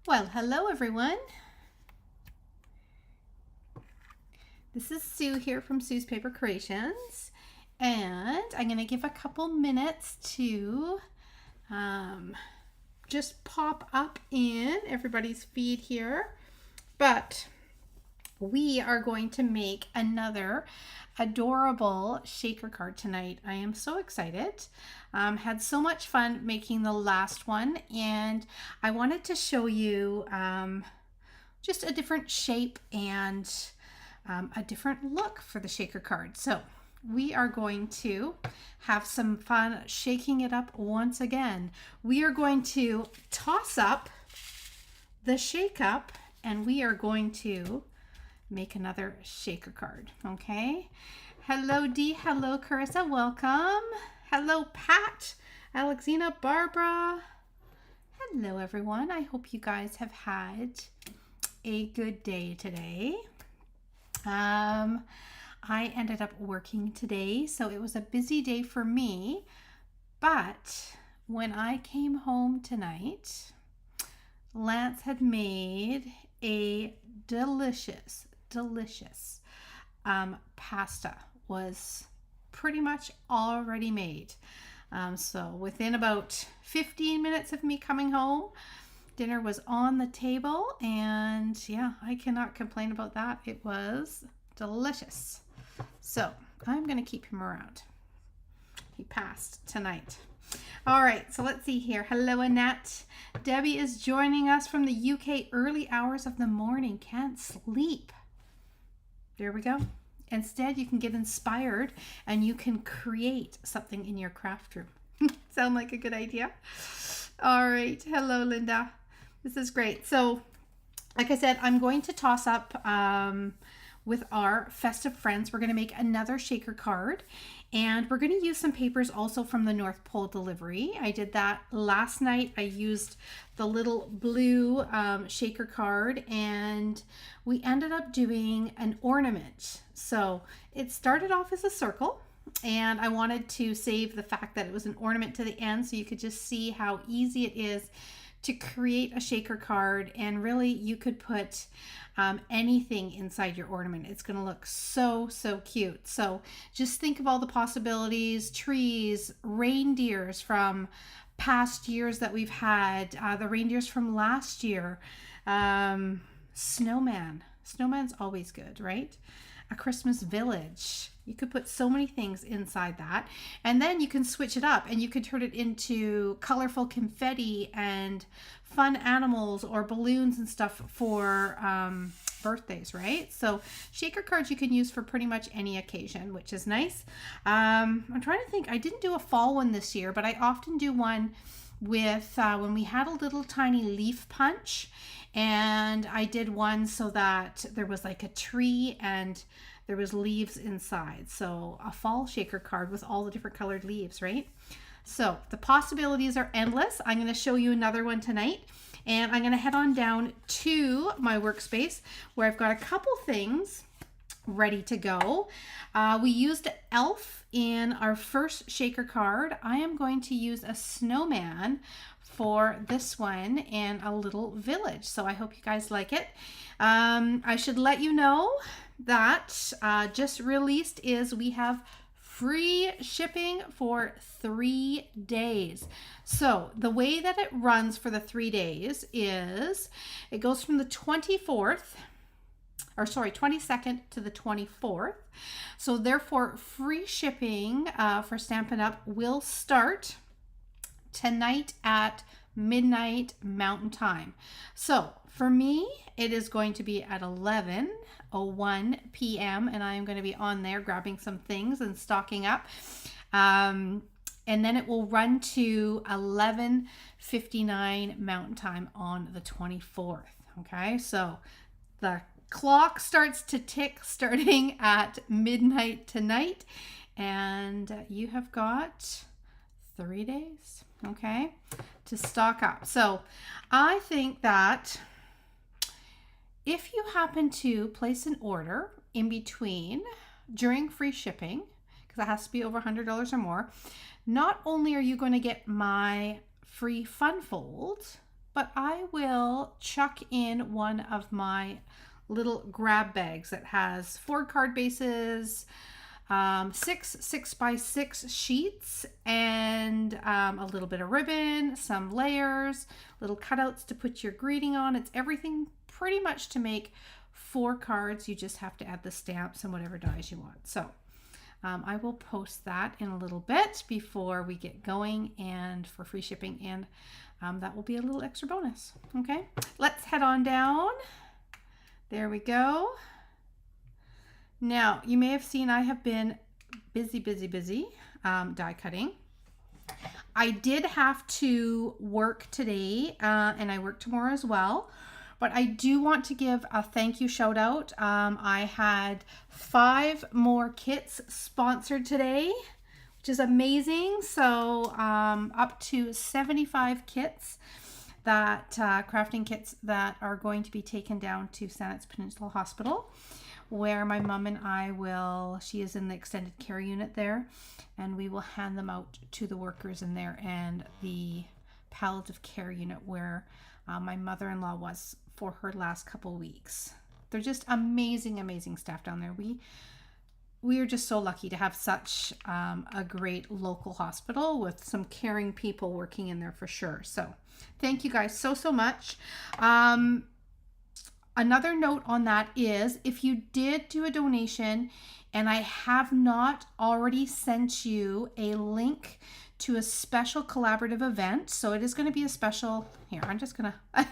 Well, hello everyone. This is Sue here from Sue's Paper Creations, and I'm going to give a couple minutes to just pop up in everybody's feed here. But we are going to make another adorable shaker card tonight. I am so excited. Had so much fun making the last one, and I wanted to show you just a different shape and a different look for the shaker card. So we are going to have some fun shaking it up once again. We are going to toss up the shake up, and we are going to make another shaker card. Okay. Hello Dee, hello Carissa, welcome. Hello Pat, Alexina, Barbara. Hello everyone. I hope you guys have had a good day today. I ended up working today, so it was a busy day for me, but when I came home tonight, Lance had made a delicious pasta. Was pretty much already made. So within about 15 minutes of me coming home, dinner was on the table, and yeah, I cannot complain about that. It was delicious. So I'm going to keep him around. He passed tonight. All right, so let's see here. Hello, Annette. Debbie is joining us from the UK. Early hours of the morning. Can't sleep. There we go. Instead, you can get inspired and you can create something in your craft room. Sound like a good idea? All right. Hello, Linda. This is great. So, like I said, I'm going to toss up with our Festive Friends. We're going to make another shaker card, and we're going to use some papers also from the North Pole delivery. I did that last night. I used the little blue shaker card, and we ended up doing an ornament. So it started off as a circle, and I wanted to save the fact that it was an ornament to the end so you could just see how easy it is to create a shaker card, and really you could put anything inside your ornament. It's going to look so cute. So just think of all the possibilities: trees, reindeers from past years that we've had, the reindeers from last year, snowman. Snowman's always good, right? A Christmas village. You could put so many things inside that, and then you can switch it up and you could turn it into colorful confetti and fun animals or balloons and stuff for birthdays, right? So shaker cards you can use for pretty much any occasion, which is nice. I'm trying to think. I didn't do a fall one this year, but I often do one with when we had a little tiny leaf punch, and I did one so that there was like a tree and there was leaves inside. So a fall shaker card with all the different colored leaves, right? So the possibilities are endless. I'm going to show you another one tonight, and I'm going to head on down to my workspace where I've got a couple things ready to go. We used elf in our first shaker card. I am going to use a snowman for this one and a little village. So I hope you guys like it. I should let you know that just released is we have free shipping for 3 days. So the way that it runs for the 3 days is it goes from the 22nd to the 24th. So therefore, free shipping for Stampin' Up! Will start tonight at midnight Mountain Time. So for me, it is going to be at 11:01 p.m. and I am going to be on there grabbing some things and stocking up. And then it will run to 11:59 Mountain Time on the 24th. Okay, so the clock starts to tick starting at midnight tonight, and you have got 3 days, okay, to stock up. So I think that if you happen to place an order in between during free shipping, because it has to be over $100 or more, not only are you going to get my free fun fold, but I will chuck in one of my little grab bags that has 4 card bases, 6 6x6 sheets, and a little bit of ribbon, some layers, little cutouts to put your greeting on. It's everything pretty much to make 4 cards. You just have to add the stamps and whatever dies you want. So I will post that in a little bit before we get going, and for free shipping, and that will be a little extra bonus. Okay, let's head on down. There we go. Now, you may have seen I have been busy die cutting. I did have to work today, and I work tomorrow as well. But I do want to give a thank you shout out. I had 5 more kits sponsored today, which is amazing. So up to 75 kits, that crafting kits that are going to be taken down to Sanet's Peninsula Hospital, where my mom and I will, she is in the extended care unit there, and we will hand them out to the workers in there, and the palliative care unit where my mother-in-law was for her last couple weeks. They're just amazing staff down there. We are just so lucky to have such a great local hospital with some caring people working in there for sure. So thank you guys so much. Another note on that is, if you did do a donation and I have not already sent you a link to a special collaborative event, so it is going to be a special, here, I'm just going to,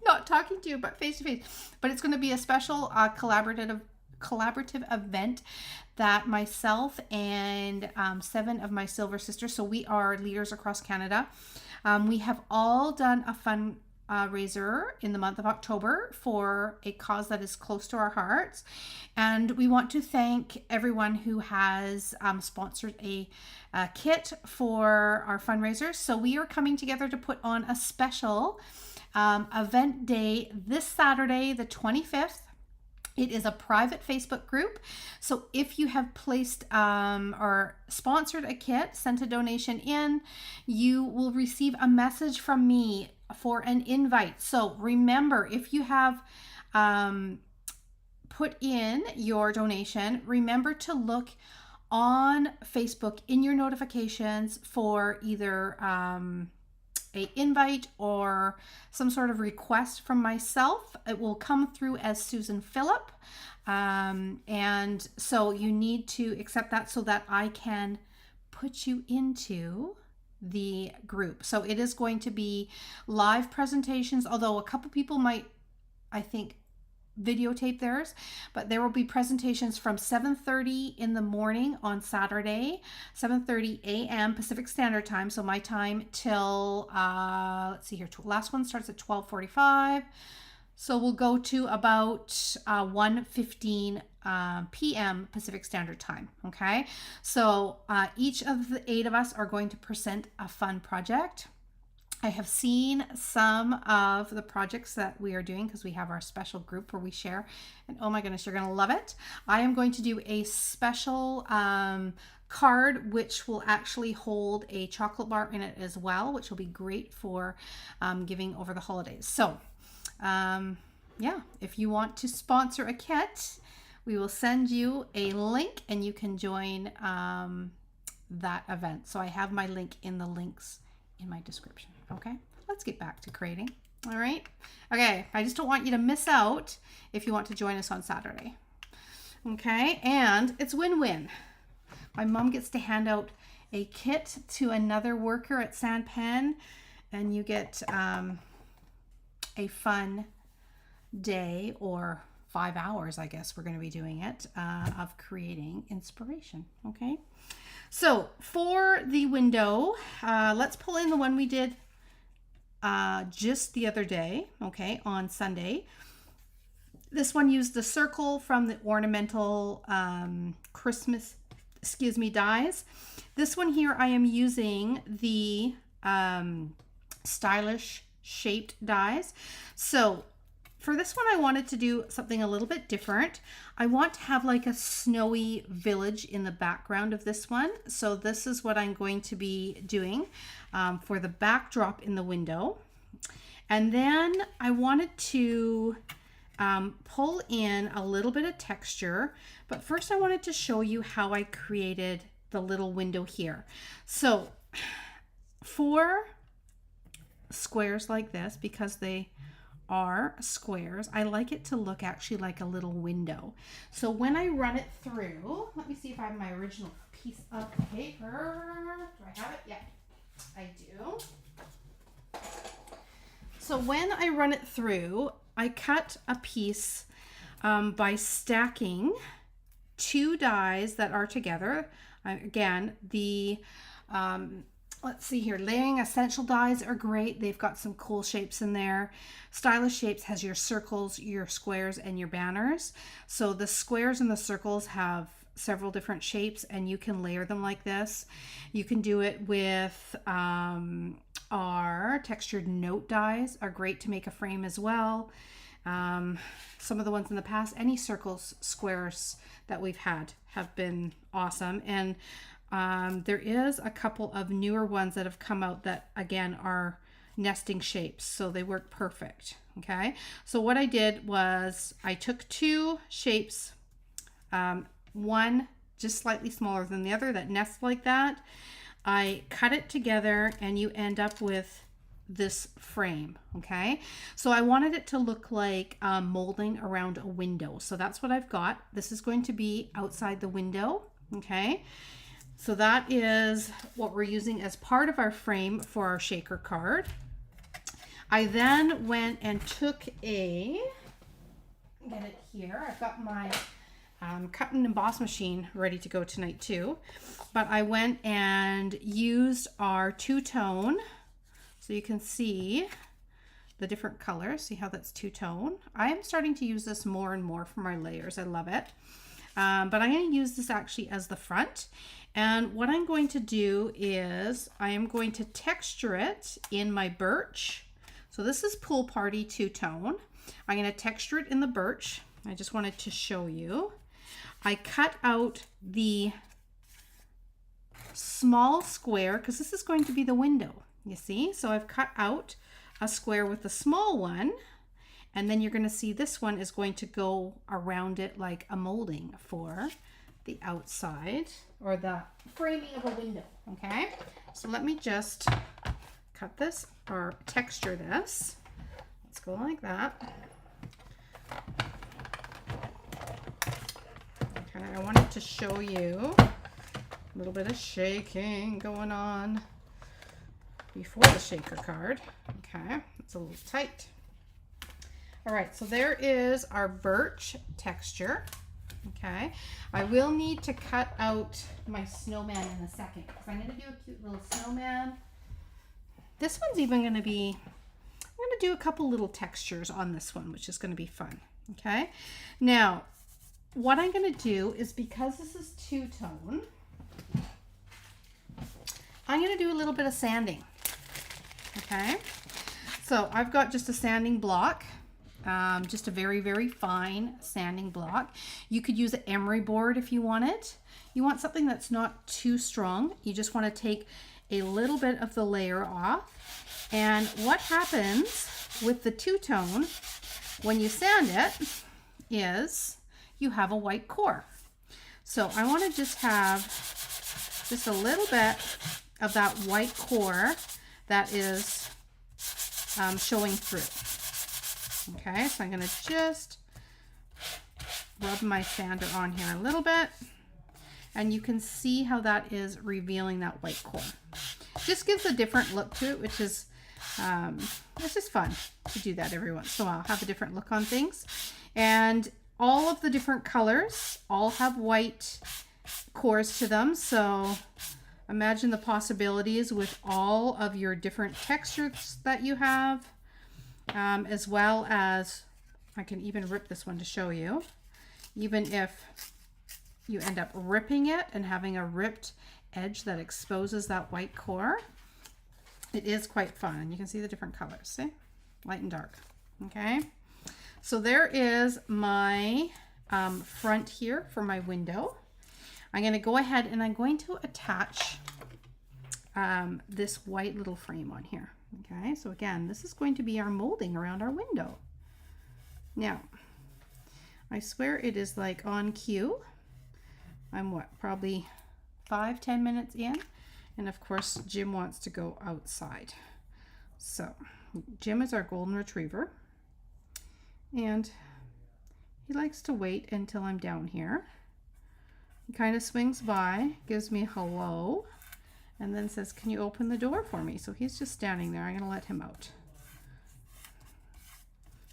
not talking to you, but face to face, but it's going to be a special collaborative event that myself and 7 of my Silver sisters, so we are leaders across Canada, we have all done a fundraiser in the month of October for a cause that is close to our hearts, and we want to thank everyone who has sponsored a kit for our fundraisers. So we are coming together to put on a special event day this Saturday, the 25th. It is a private Facebook group. So if you have placed or sponsored a kit, sent a donation in, you will receive a message from me for an invite. So remember, if you have put in your donation, remember to look on Facebook in your notifications for either a invite or some sort of request from myself. It will come through as Susan Phillip, and so you need to accept that so that I can put you into the group. So it is going to be live presentations, although a couple people might, I think, videotape theirs, but there will be presentations from 7:30 in the morning on Saturday, 7:30 a.m. Pacific Standard Time, so my time, till let's see here, last one starts at 12:45, so we'll go to about 1:15 p.m. Pacific Standard Time. Okay, so each of the 8 of us are going to present a fun project. I have seen some of the projects that we are doing because we have our special group where we share, and oh my goodness, you're going to love it. I am going to do a special card which will actually hold a chocolate bar in it as well, which will be great for giving over the holidays. So yeah, if you want to sponsor a kit, we will send you a link and you can join that event. So I have my link in the links in my description. Okay, let's get back to creating. All right. Okay, I just don't want you to miss out if you want to join us on Saturday. Okay, and it's win-win. My mom gets to hand out a kit to another worker at Sanpen, and you get a fun day, or 5 hours, I guess we're going to be doing it, of creating inspiration. Okay, so for the window, let's pull in the one we did just the other day, okay, on Sunday. This one used the circle from the ornamental Christmas, dies. This one here, I am using the stylish shaped dies. So for this one, I wanted to do something a little bit different. I want to have like a snowy village in the background of this one. So this is what I'm going to be doing for the backdrop in the window. And then I wanted to pull in a little bit of texture, but first I wanted to show you how I created the little window here. So for squares like this, because they are squares, I like it to look actually like a little window. So when I run it through, let me see if I have my original piece of paper. Do I have it? Yeah, I do. So when I run it through, I cut a piece by stacking two dies that are together. Again, the let's see here, layering essential dies are great. They've got some cool shapes in there. Stylish Shapes has your circles, your squares, and your banners. So the squares and the circles have several different shapes, and you can layer them like this. You can do it with our textured note dies are great to make a frame as well. Some of the ones in the past, any circles, squares that we've had have been awesome. And there is a couple of newer ones that have come out that again are nesting shapes, so they work perfect. Okay, so what I did was I took two shapes, one just slightly smaller than the other that nests like that. I cut it together and you end up with this frame. Okay, so I wanted it to look like molding around a window, so that's what I've got. This is going to be outside the window. Okay, so that is what we're using as part of our frame for our shaker card. I then went and took get it here. I've got my cut and emboss machine ready to go tonight too. But I went and used our two-tone, so you can see the different colors. See how that's two-tone? I am starting to use this more and more for my layers. I love it. But I'm going to use this actually as the front. And what I'm going to do is I am going to texture it in my birch. So this is Pool Party two-tone. I'm going to texture it in the birch. I just wanted to show you. I cut out the small square because this is going to be the window, you see? So I've cut out a square with the small one, and then you're going to see this one is going to go around it like a molding for the outside or the framing of a window. Okay, so let me just cut this or texture this. Let's go like that. Okay, I wanted to show you a little bit of shaking going on before the shaker card. Okay, it's a little tight. All right, so there is our birch texture. Okay, I will need to cut out my snowman in a second because I'm going to do a cute little snowman. This one's even going to be, I'm going to do a couple little textures on this one, which is going to be fun. Okay, now what I'm going to do is, because this is two-tone, I'm going to do a little bit of sanding. Okay, so I've got just a sanding block. Just a very, very fine sanding block. You could use an emery board if you want it. You want something that's not too strong. You just want to take a little bit of the layer off. And what happens with the two-tone when you sand it is you have a white core. So I want to just have just a little bit of that white core that is showing through. Okay, so I'm going to just rub my sander on here a little bit, and you can see how that is revealing that white core. Just gives a different look to it, which is, it's just fun to do that every once in a while, have a different look on things. And all of the different colors all have white cores to them, so imagine the possibilities with all of your different textures that you have. As well as, I can even rip this one to show you, even if you end up ripping it and having a ripped edge that exposes that white core, it is quite fun. And you can see the different colors, see? Light and dark. Okay, so there is my front here for my window. I'm going to go ahead and I'm going to attach this white little frame on here. Okay, so again, this is going to be our molding around our window. Now, I swear it is like on cue. I'm what, probably 5-10 minutes in, and of course Jim wants to go outside. So Jim is our golden retriever, and he likes to wait until I'm down here. He kind of swings by, gives me a hello, and then says, can you open the door for me? So he's just standing there. I'm going to let him out.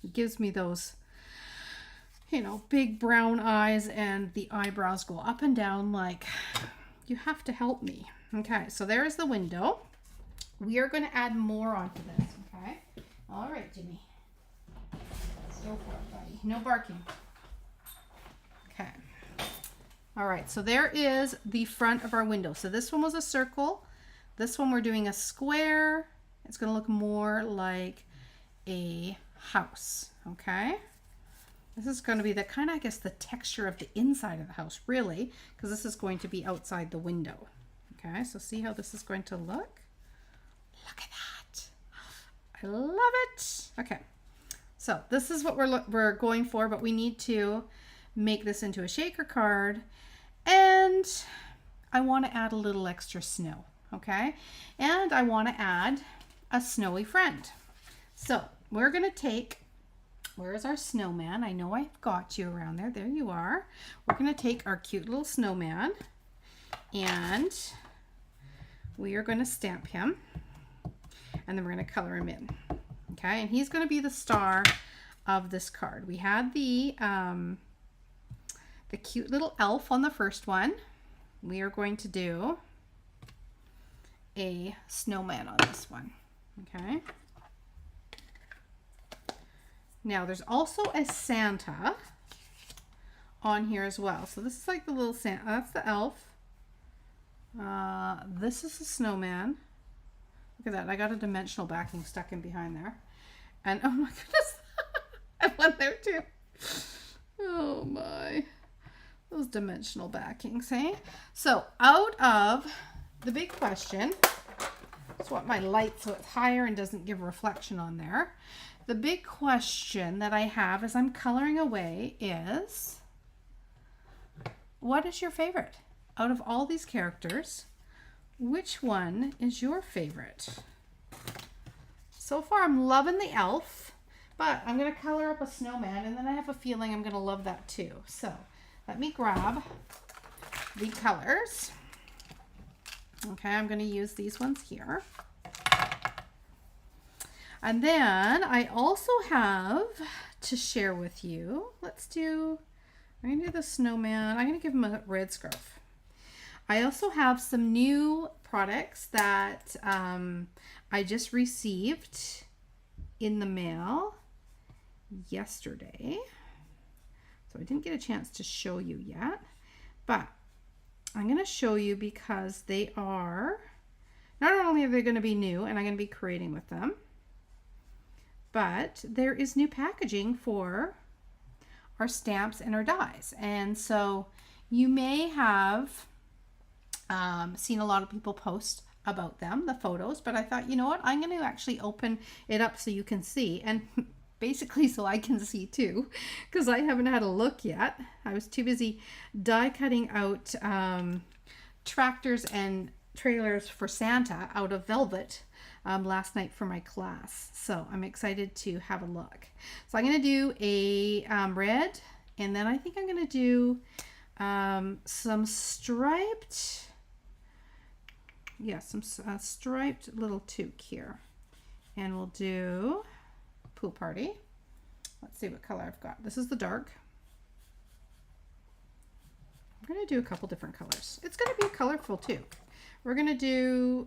He gives me those, you know, big brown eyes, and the eyebrows go up and down like, you have to help me. Okay, so there's the window. We are going to add more onto this, okay? All right, Jimmy. Let's go for it, buddy. No barking. Okay. All right, so there is the front of our window. So this one was a circle. This one we're doing a square. It's going to look more like a house, okay? This is going to be the kind of, I guess, the texture of the inside of the house, really, because this is going to be outside the window. Okay, so see how this is going to look? Look at that. I love it. Okay, so this is what we're going for, but we need to make this into a shaker card, and I want to add a little extra snow, okay? And I want to add a snowy friend. So we're going to take, where's our snowman? I know I've got you around there. There you are. We're going to take our cute little snowman, and we are going to stamp him, and then we're going to color him in. Okay, and he's going to be the star of this card. We had the cute little elf on the first one. We are going to do a snowman on this one. Okay. Now there's also a Santa on here as well. So this is like the little Santa. That's the elf. This is the snowman. Look at that. I got a dimensional backing stuck in behind there. And oh my goodness. I went there too. Oh my. Those dimensional backings, hey? So out of the big question, swap my light so it's higher and doesn't give reflection on there. The big question that I have as I'm coloring away is, what is your favorite? Out of all these characters, which one is your favorite? So far I'm loving the elf, but I'm going to color up a snowman, and then I have a feeling I'm going to love that too. So let me grab the colors. Okay, I'm going to use these ones here. And then I also have to share with you, I'm going to do the snowman. I'm going to give him a red scarf. I also have some new products that I just received in the mail yesterday. So I didn't get a chance to show you yet, but I'm going to show you because they are, not only are they going to be new and I'm going to be creating with them, but there is new packaging for our stamps and our dies. And so you may have seen a lot of people post about them, the photos, but I thought, you know what, I'm going to actually open it up so you can see, and basically so I can see too, because I haven't had a look yet. I was too busy die cutting out tractors and trailers for Santa out of velvet last night for my class. So I'm excited to have a look. So I'm going to do a red, and then I think I'm going to do some striped, some striped little toque here. And we'll do Pool Party. Let's see what color I've got. This is the dark. I'm going to do a couple different colors. It's going to be colorful too. We're going to do,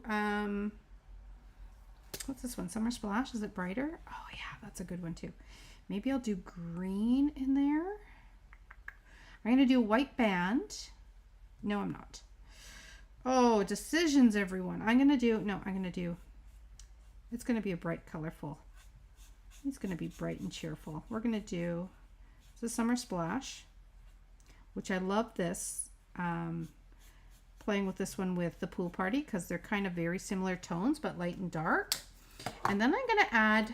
what's this one? Summer Splash. Is it brighter? Oh yeah, that's a good one too. Maybe I'll do green in there. I'm going to do a white band. No, I'm not. Oh, decisions, everyone. I'm going to do, it's going to be a bright, colorful. It's going to be bright and cheerful. We're going to do the Summer Splash, which I love this, playing with this one with the Pool Party, because they're kind of very similar tones, but light and dark. And then I'm going to add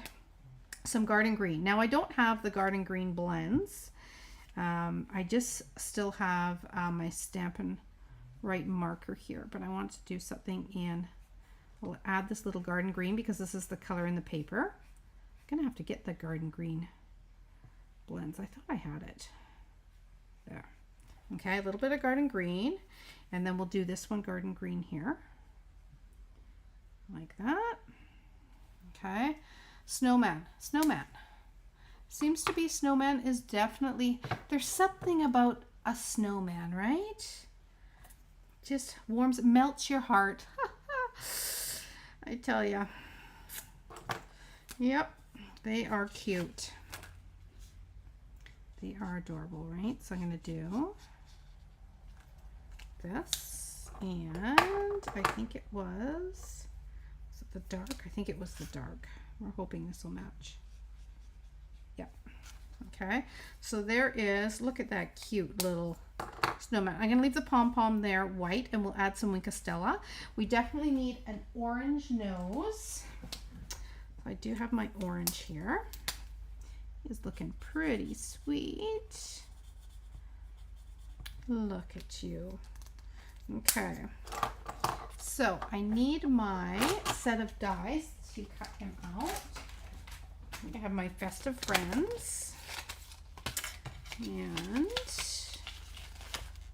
some garden green. Now I don't have the garden green blends. I just still have my Stampin' Right marker here, but I want to do something in, we'll add this little garden green because this is the color in the paper. I'm gonna have to get the garden green blends. I thought I had it. There. Okay, a little bit of garden green, and then we'll do this one garden green here. Like that. Okay. Snowman. Snowman. Seems to be snowman is definitely, there's something about a snowman, right? Just warms, melts your heart. I tell ya. Yep, they are cute. They are adorable, right? So I'm going to do this, and I think it was it the dark? I think it was the dark. We're hoping this will match. Yep. Okay, so there is, look at that cute little snowman. I'm going to leave the pom-pom there white, and we'll add some Wink of Stella. We definitely need an orange nose. So I do have my orange here. He's looking pretty sweet. Look at you. Okay, so I need my set of dies to cut him out. I have my Festive Friends, and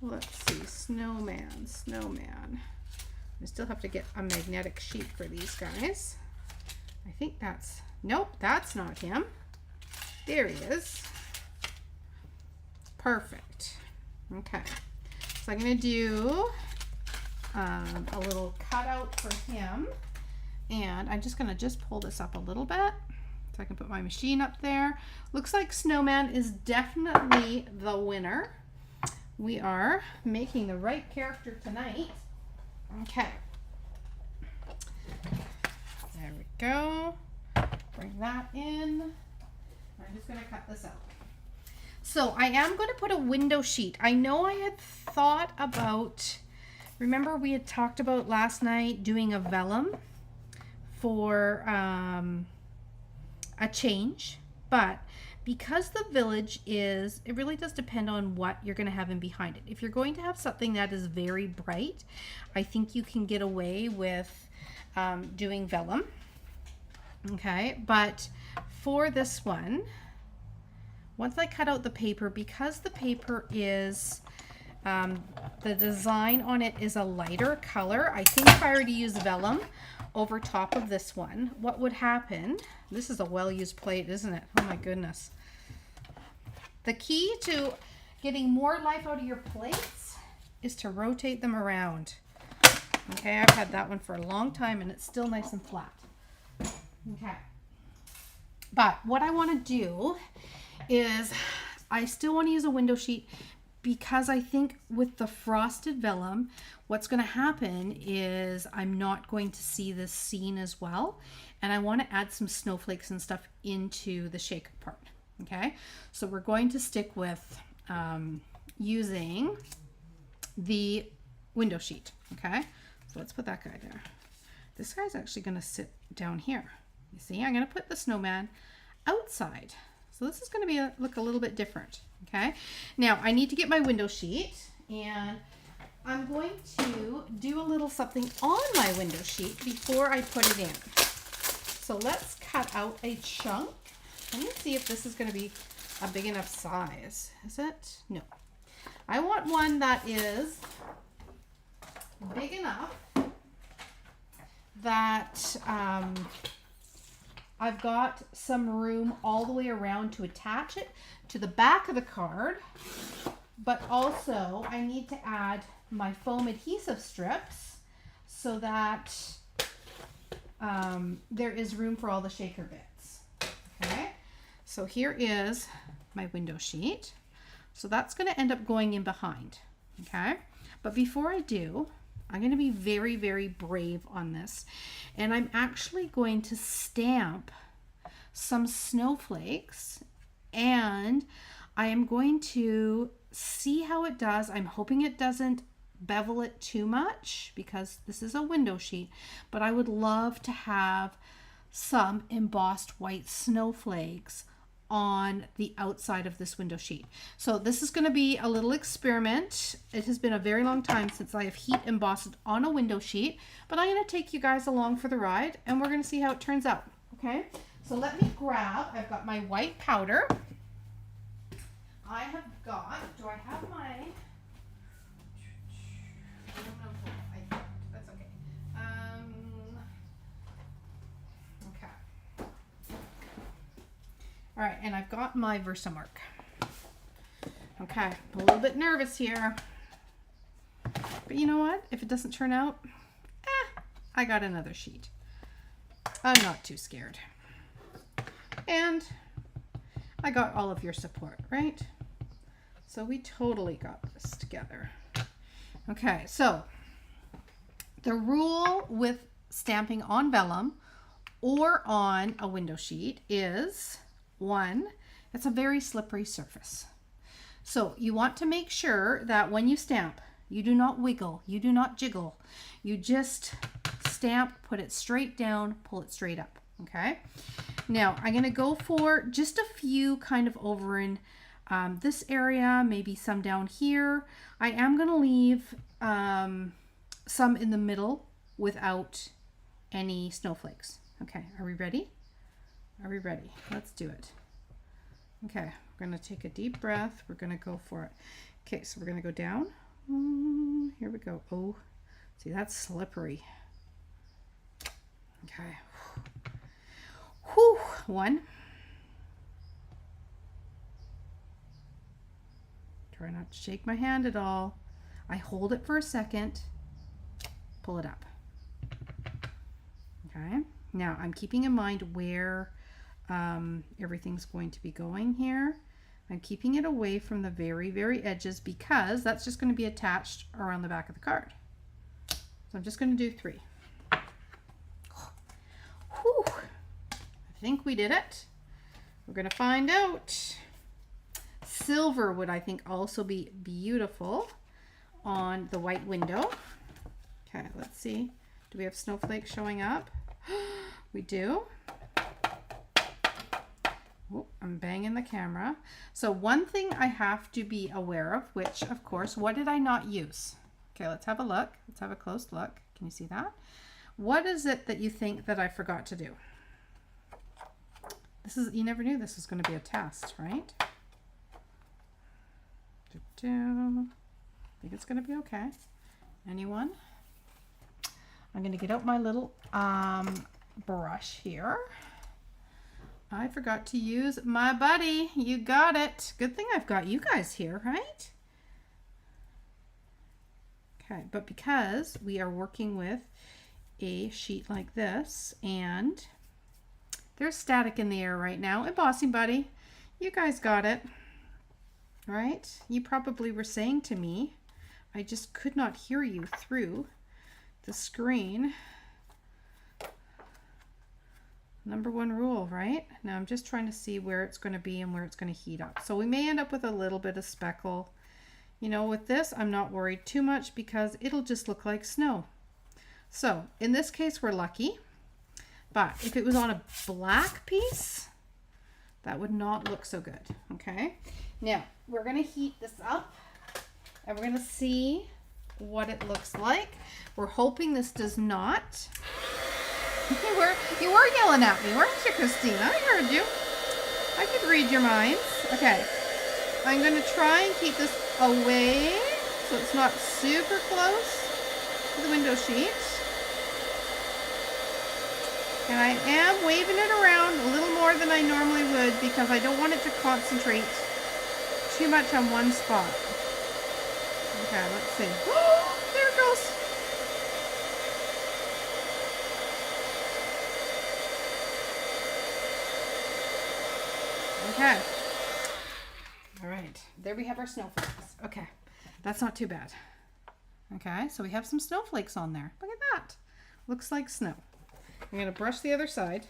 let's see, snowman. I still have to get a magnetic sheet for these guys. I think that's, nope, that's not him. There he is. Perfect. Okay, so I'm going to do a little cutout for him, and I'm just going to pull this up a little bit so I can put my machine up there. Looks like Snowman is definitely the winner. We are making the right character tonight. Okay. There we go. Bring that in. I'm just going to cut this out. So I am going to put a window sheet. I know I had thought about, remember we had talked about last night doing a vellum for a change, but because the village is, it really does depend on what you're going to have in behind it. If you're going to have something that is very bright, I think you can get away with doing vellum. Okay, but for this one, once I cut out the paper, because the paper is, the design on it is a lighter color, I think if I were to use vellum over top of this one, what would happen, this is a well-used plate, isn't it? Oh my goodness. The key to getting more life out of your plates is to rotate them around. Okay, I've had that one for a long time and it's still nice and flat. Okay. But what I want to do is I still want to use a window sheet because I think with the frosted vellum, what's going to happen is I'm not going to see this scene as well. And I want to add some snowflakes and stuff into the shaker part. Okay, so we're going to stick with using the window sheet. Okay, so let's put that guy there. This guy's actually going to sit down here. You see, I'm going to put the snowman outside. So this is going to look a little bit different. Okay, now I need to get my window sheet, and I'm going to do a little something on my window sheet before I put it in. So let's cut out a chunk. Let me see if this is going to be a big enough size. Is it? No. I want one that is big enough that I've got some room all the way around to attach it to the back of the card, but also I need to add my foam adhesive strips so that there is room for all the shaker bits. Okay, so here is my window sheet. So that's going to end up going in behind. Okay, but before I do, I'm going to be very, very brave on this. And I'm actually going to stamp some snowflakes, and I am going to see how it does. I'm hoping it doesn't bevel it too much because this is a window sheet, but I would love to have some embossed white snowflakes on the outside of this window sheet. So this is going to be a little experiment. It has been a very long time since I have heat embossed on a window sheet, but I'm going to take you guys along for the ride and we're going to see how it turns out. Okay, so let me grab, I've got my white powder. I have got, do I have my, I don't know, I don't, that's okay. Okay. All right, and I've got my Versamark. Okay, I'm a little bit nervous here. But you know what? If it doesn't turn out, I got another sheet. I'm not too scared. And I got all of your support, right? So we totally got this together. Okay, so the rule with stamping on vellum or on a window sheet is, one, it's a very slippery surface. So you want to make sure that when you stamp, you do not wiggle, you do not jiggle. You just stamp, put it straight down, pull it straight up, okay? Now I'm gonna go for just a few kind of over in this area, maybe some down here. I am gonna leave some in the middle without any snowflakes. Okay, are we ready? Are we ready? Let's do it. Okay, we're gonna take a deep breath. We're gonna go for it. Okay, so we're gonna go down. Here we go. Oh, see, that's slippery. Okay. Whew. One. Try not to shake my hand at all. I hold it for a second, pull it up. Okay, now I'm keeping in mind where everything's going to be going here. I'm keeping it away from the very, very edges because that's just going to be attached around the back of the card. So I'm just going to do 3. Whew. I think we did it. We're going to find out. Silver would, I think, also be beautiful on the white window. Okay, let's see. Do we have snowflakes showing up? We do. Oh, I'm banging the camera. So one thing I have to be aware of, which, of course, what did I not use? Okay, let's have a look. Let's have a close look. Can you see that? What is it that you think that I forgot to do? This is, you never knew this was going to be a test, right? I think it's going to be okay. Anyone? I'm going to get out my little brush here. I forgot to use my buddy. You got it. Good thing I've got you guys here, right? Okay, but because we are working with a sheet like this and there's static in the air right now, embossing buddy, you guys got it. Right? You probably were saying to me, I just could not hear you through the screen. Number 1 rule, right? Now I'm just trying to see where it's going to be and where it's going to heat up. So we may end up with a little bit of speckle. You know, with this, I'm not worried too much because it'll just look like snow. So in this case, we're lucky. But if it was on a black piece, that would not look so good, okay? Now, we're going to heat this up and we're going to see what it looks like. We're hoping this does not. You were yelling at me, weren't you, Christina? I heard you. I could read your minds. Okay, I'm going to try and keep this away so it's not super close to the window sheet. And I am waving it around a little more than I normally would because I don't want it to concentrate too much on one spot. Okay, let's see. Oh, there it goes. Okay. All right. There we have our snowflakes. Okay. That's not too bad. Okay. So we have some snowflakes on there. Look at that. Looks like snow. I'm going to brush the other side.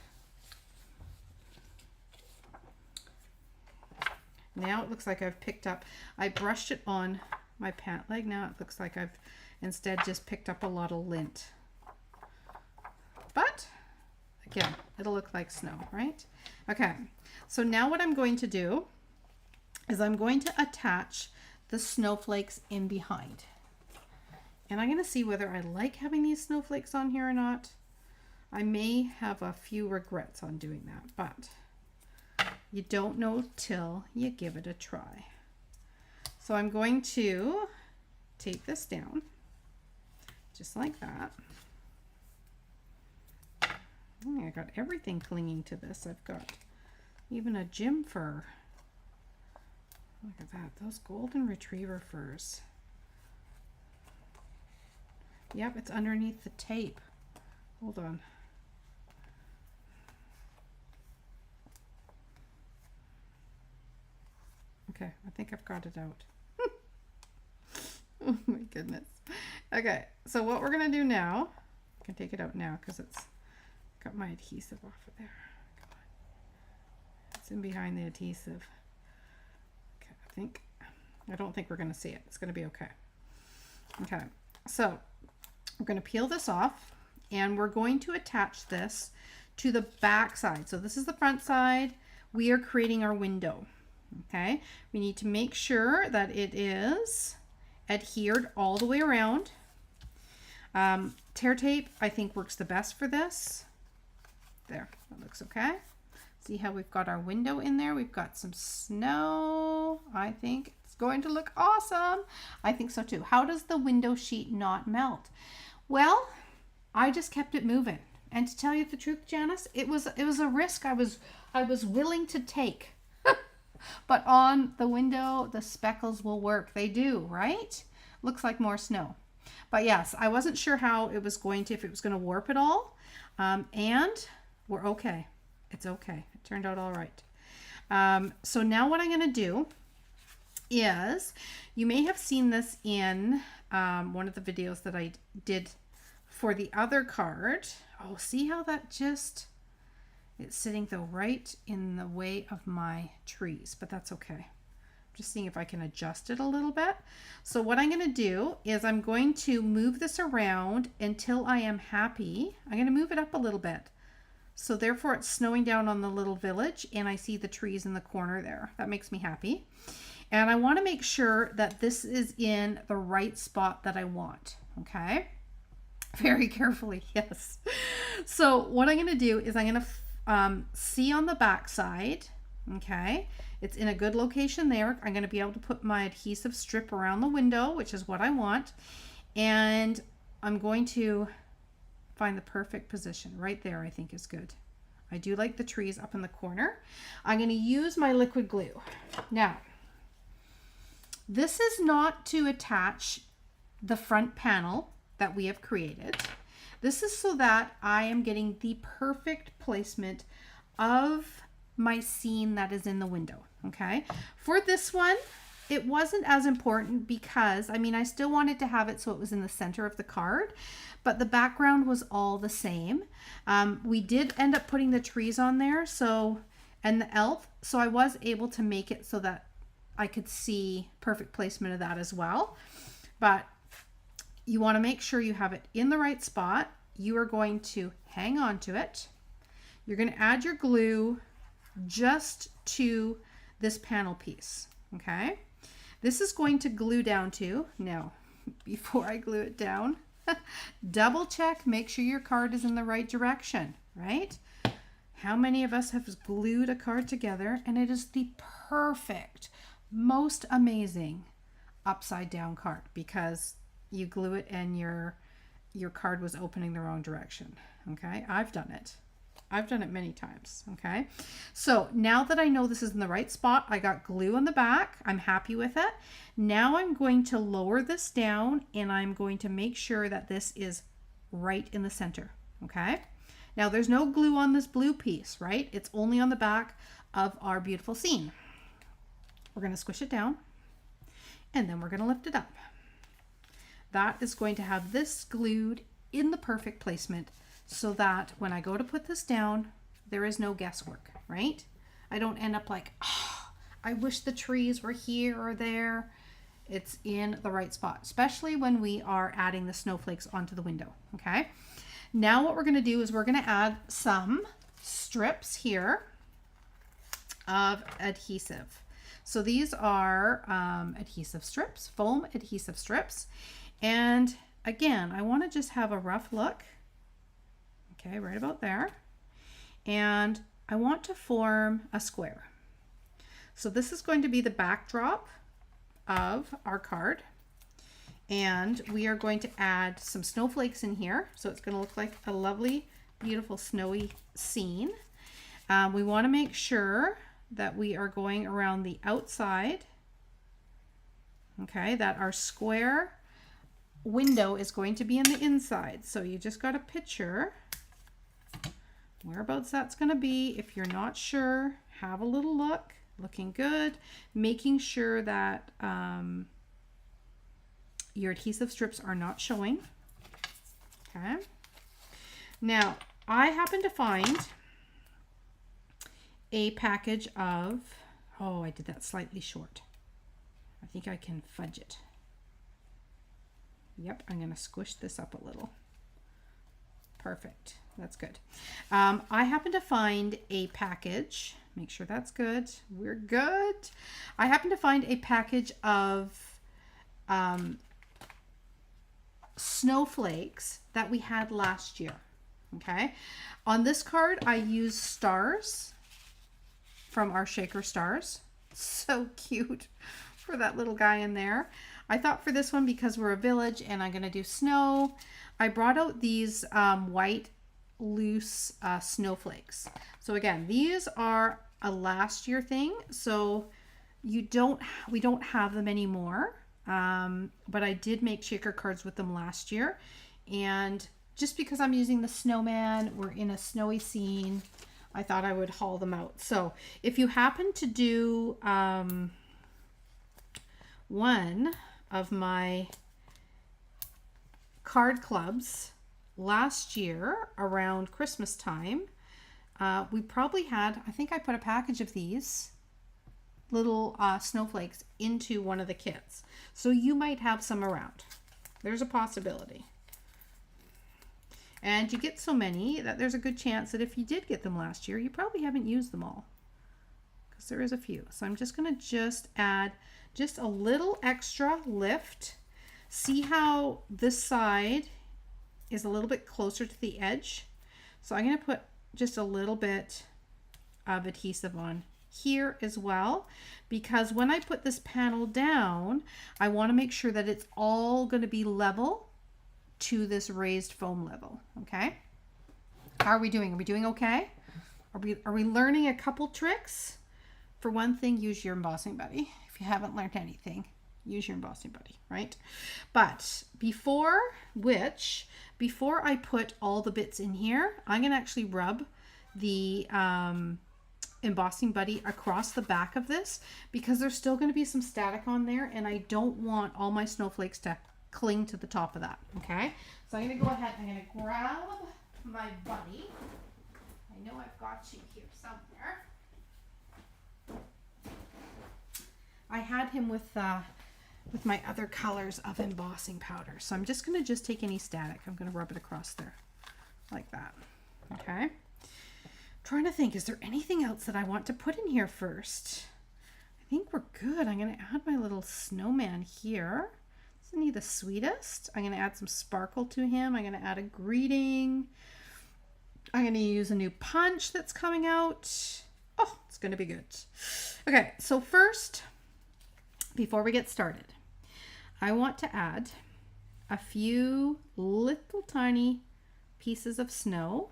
Now it looks like I've picked up, I brushed it on my pant leg. Now it looks like I've instead just picked up a lot of lint. But again, it'll look like snow, right? Okay, so now what I'm going to do is I'm going to attach the snowflakes in behind. And I'm going to see whether I like having these snowflakes on here or not. I may have a few regrets on doing that, but you don't know till you give it a try. So I'm going to tape this down just like that. Oh, I got everything clinging to this. I've got even a gym fur. Look at that, those golden retriever furs. Yep, it's underneath the tape. Hold on. Okay, I think I've got it out. Oh my goodness. Okay, so what we're gonna do now, I can take it out now because it's got my adhesive off of there. Come on. It's in behind the adhesive. Okay, I don't think we're gonna see it. It's gonna be okay. Okay, so we're gonna peel this off and we're going to attach this to the back side. So this is the front side. We are creating our window. Okay, we need to make sure that it is adhered all the way around. Tear tape, I think, works the best for this. There, that looks okay. See how we've got our window in there? We've got some snow. I think it's going to look awesome. I think so too. How does the window sheet not melt? Well, I just kept it moving. And to tell you the truth, Janice, it was a risk I was willing to take. But on the window, the speckles will work. They do, right? Looks like more snow. But yes, I wasn't sure how it was going to, if it was going to warp at all. And we're okay. It's okay. It turned out all right. So now what I'm going to do is, you may have seen this in one of the videos that I did for the other card. Oh, see how that just... It's sitting though right in the way of my trees, but that's okay. Just seeing if I can adjust it a little bit. So what I'm going to do is I'm going to move this around until I am happy. I'm going to move it up a little bit. So therefore it's snowing down on the little village and I see the trees in the corner there. That makes me happy. And I want to make sure that this is in the right spot that I want. Okay. Very carefully. Yes. So what I'm going to do is I'm going to see on the back side, okay, it's in a good location there. I'm going to be able to put my adhesive strip around the window, which is what I want, and I'm going to find the perfect position right there. I think is good. I do like the trees up in the corner. I'm going to use my liquid glue. Now, this is not to attach the front panel that we have created. This is so that I am getting the perfect placement of my scene that is in the window, okay? For this one, it wasn't as important because, I mean, I still wanted to have it so it was in the center of the card, but the background was all the same. We did end up putting the trees on there, so, and the elf, so I was able to make it so that I could see perfect placement of that as well. But you want to make sure you have it in the right spot. You are going to hang on to it. You're going to add your glue just to this panel piece, okay? This is going to glue down to, now, before I glue it down, double check, make sure your card is in the right direction, right? How many of us have glued a card together and it is the perfect, most amazing upside down card because you glue it and your card was opening the wrong direction. Okay, I've done it. I've done it many times. Okay, so now that I know this is in the right spot, I got glue on the back. I'm happy with it. Now I'm going to lower this down and I'm going to make sure that this is right in the center. Okay, now there's no glue on this blue piece, right? It's only on the back of our beautiful scene. We're going to squish it down and then we're going to lift it up. That is going to have this glued in the perfect placement so that when I go to put this down, there is no guesswork, right? I don't end up like, oh, I wish the trees were here or there. It's in the right spot, especially when we are adding the snowflakes onto the window, okay? Now what we're going to do is we're going to add some strips here of adhesive. So these are adhesive strips, foam adhesive strips. And again, I want to just have a rough look. Okay, right about there. And I want to form a square. So this is going to be the backdrop of our card. And we are going to add some snowflakes in here. So it's going to look like a lovely, beautiful snowy scene. We want to make sure that we are going around the outside. Okay, that our square window is going to be in the inside. So you just got to picture whereabouts that's going to be. If you're not sure, have a little look. Looking good. Making sure that your adhesive strips are not showing. Okay. Now, I happen to find a package of, oh, I did that slightly short. I think I can fudge it. Yep, I'm going to squish this up a little. Perfect. That's good. I happen to find a package. Make sure that's good. We're good. I happen to find a package of snowflakes that we had last year. Okay. On this card, I used stars from our shaker stars. So cute for that little guy in there. I thought for this one, because we're a village and I'm going to do snow, I brought out these white loose snowflakes. So again, these are a last year thing. So we don't have them anymore. But I did make shaker cards with them last year. And just because I'm using the snowman, we're in a snowy scene, I thought I would haul them out. So if you happen to do one of my card clubs last year around Christmas time, we probably had, I think I put a package of these little snowflakes into one of the kits. So you might have some around. There's a possibility. And you get so many that there's a good chance that if you did get them last year, you probably haven't used them all, because there is a few. So I'm just going to add just a little extra lift. See how this side is a little bit closer to the edge? So I'm going to put just a little bit of adhesive on here as well, because when I put this panel down, I want to make sure that it's all going to be level to this raised foam level. Okay, how are we doing? Are we doing okay? Are we learning a couple tricks? For one thing, use your embossing buddy. If you haven't learned anything, use your embossing buddy, right? But before I put all the bits in here, I'm going to actually rub the embossing buddy across the back of this, because there's still going to be some static on there, and I don't want all my snowflakes to cling to the top of that. Okay, so I'm going to go ahead and I'm going to grab my buddy. I know I've got you here somewhere. I had him with my other colors of embossing powder, so I'm just going to take any static. I'm going to rub it across there like that. Okay, trying to think, is there anything else that I want to put in here first? I think we're good. I'm going to add my little snowman here. Isn't he the sweetest? I'm going to add some sparkle to him. I'm going to add a greeting. I'm going to use a new punch that's coming out. Oh, it's going to be good. Okay, so first, before we get started, I want to add a few little tiny pieces of snow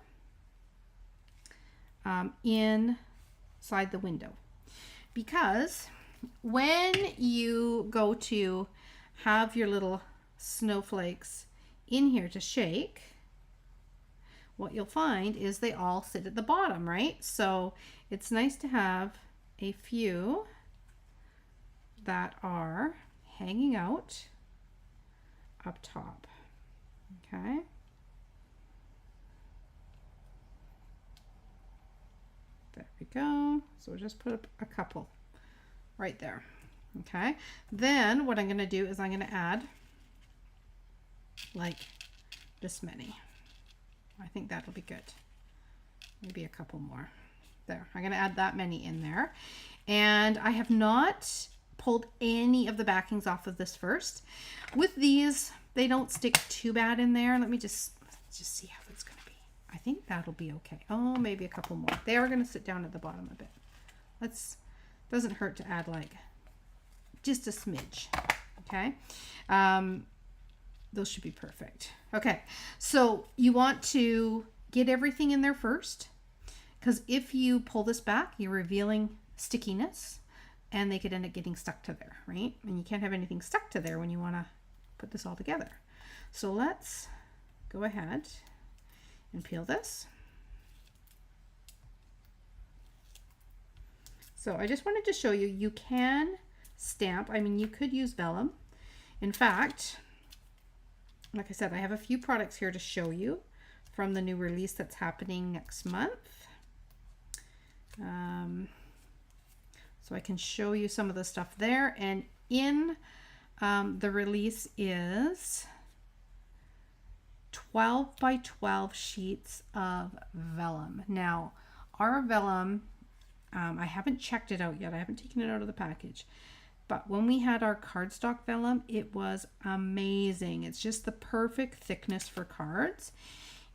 inside the window, because when you go to have your little snowflakes in here to shake, what you'll find is they all sit at the bottom, right? So it's nice to have a few that are hanging out up top. Okay. There we go. So we'll just put a couple right there. Okay. Then what I'm going to do is I'm going to add like this many. I think that'll be good. Maybe a couple more. There, I'm gonna add that many in there. And I have not pulled any of the backings off of this first. With these, they don't stick too bad in there. Let me just see how it's gonna be. I think that'll be okay. Oh, maybe a couple more. They are gonna sit down at the bottom a bit. Doesn't hurt to add like just a smidge, okay? Those should be perfect. Okay, so you want to get everything in there first, because if you pull this back, you're revealing stickiness and they could end up getting stuck to there, right? And you can't have anything stuck to there when you want to put this all together. So let's go ahead and peel this. So I just wanted to show you, you can stamp. I mean, you could use vellum. In fact, like I said, I have a few products here to show you from the new release that's happening next month. So I can show you some of the stuff there. And in the release is 12 by 12 sheets of vellum. Now, our vellum, I haven't checked it out yet. I haven't taken it out of the package. But when we had our cardstock vellum, it was amazing. It's just the perfect thickness for cards.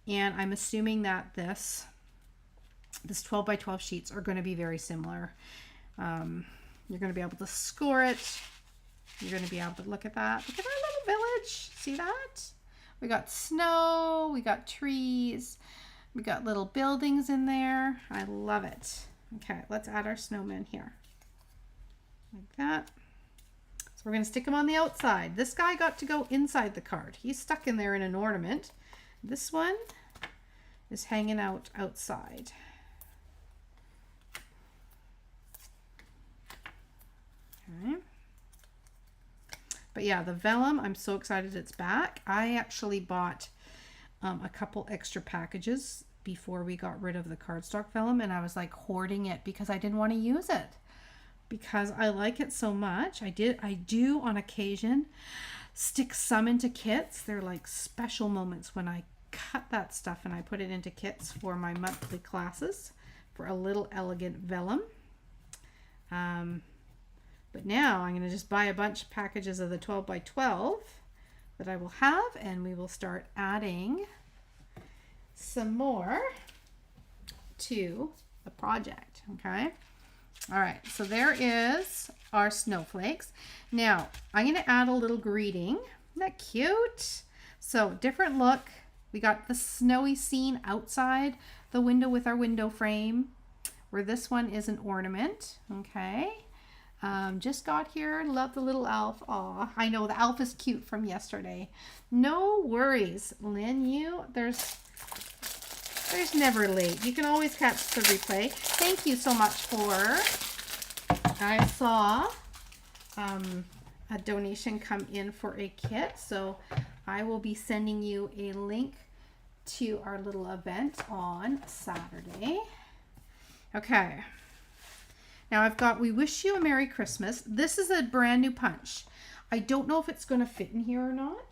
And I'm assuming that this 12 by 12 sheets are going to be very similar. You're going to be able to score it. You're going to be able to look at that. Look at our little village. See that? We got snow. We got trees. We got little buildings in there. I love it. Okay, let's add our snowman here. Like that. So we're going to stick him on the outside. This guy got to go inside the card. He's stuck in there in an ornament. This one is hanging out outside. Okay. But yeah, the vellum, I'm so excited it's back. I actually bought a couple extra packages before we got rid of the cardstock vellum, and I was like hoarding it because I didn't want to use it because I like it so much. I do on occasion stick some into kits. They're like special moments when I cut that stuff and I put it into kits for my monthly classes for a little elegant vellum. But now I'm going to just buy a bunch of packages of the 12 by 12 that I will have, and we will start adding some more to the project. Okay. All right. So there is our snowflakes. Now I'm going to add a little greeting. Isn't that cute? So different look. We got the snowy scene outside the window with our window frame, where this one is an ornament. Okay. Just got here. Love the little elf. Aw, I know the elf is cute from yesterday. No worries, Lynn. There's never late. You can always catch the replay. Thank you so much for. I saw a donation come in for a kit, so I will be sending you a link to our little event on Saturday. Okay. Now I've got We Wish You a Merry Christmas. This is a brand new punch. I don't know if it's going to fit in here or not.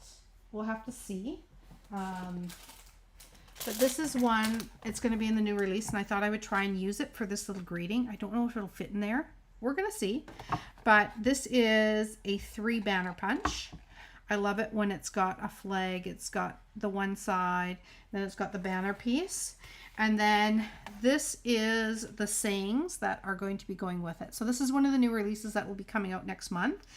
We'll have to see. But this is one, it's going to be in the new release, and I thought I would try and use it for this little greeting. I don't know if it'll fit in there. We're going to see. But this is a 3 banner punch. I love it when it's got a flag. It's got the one side, then it's got the banner piece. And then this is the sayings that are going to be going with it. So this is one of the new releases that will be coming out next month.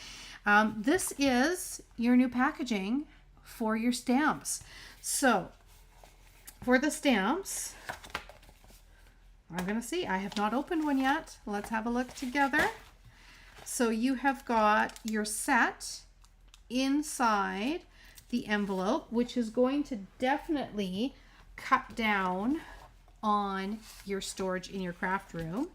This is your new packaging for your stamps. So for the stamps, I'm going to see. I have not opened one yet. Let's have a look together. So you have got your set inside the envelope, which is going to definitely cut down on your storage in your craft room.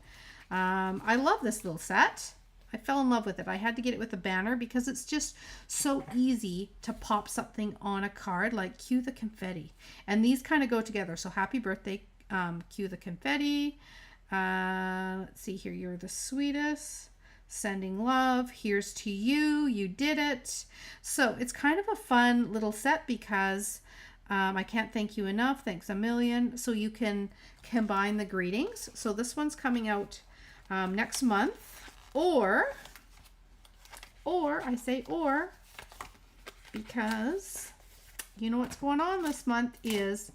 I love this little set. I fell in love with it. I had to get it with a banner because it's just so easy to pop something on a card, like cue the confetti. And these kind of go together. So happy birthday, cue the confetti. Let's see here. You're the sweetest. Sending love. Here's to you. You did it. So it's kind of a fun little set because I can't thank you enough. Thanks a million. So you can combine the greetings. So this one's coming out next month, or I say or because you know what's going on this month is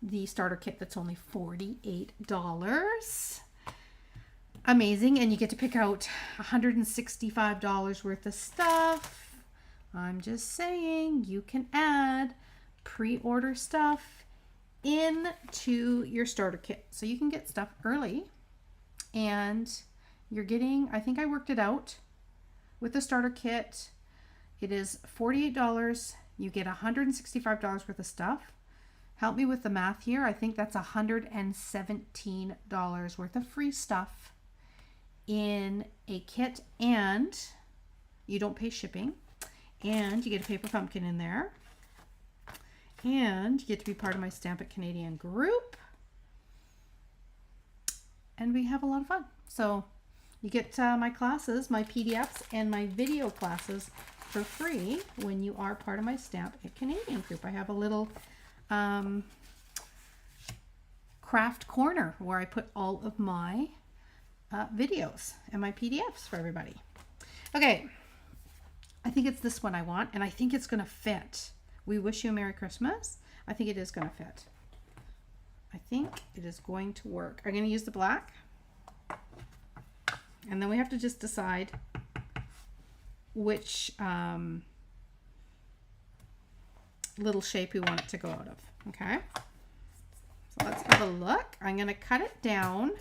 the starter kit that's only $48. Amazing. And you get to pick out $165 worth of stuff. I'm just saying you can add pre-order stuff into your starter kit. So you can get stuff early and you're getting, I think I worked it out with the starter kit. It is $48. You get $165 worth of stuff. Help me with the math here. I think that's $117 worth of free stuff in a kit, and you don't pay shipping, and you get a paper pumpkin in there, and you get to be part of my Stamp It Canadian group, and we have a lot of fun. So you get my classes, my PDFs, and my video classes for free when you are part of my Stamp It Canadian group. I have a little craft corner where I put all of my videos and my PDFs for everybody. Okay, I think it's this one I want, and I think it's gonna fit. We wish you a Merry Christmas. I think it is gonna fit. I think it is going to work. I'm gonna use the black, and then we have to just decide which little shape we want it to go out of. Okay, so let's have a look. I'm going to cut it down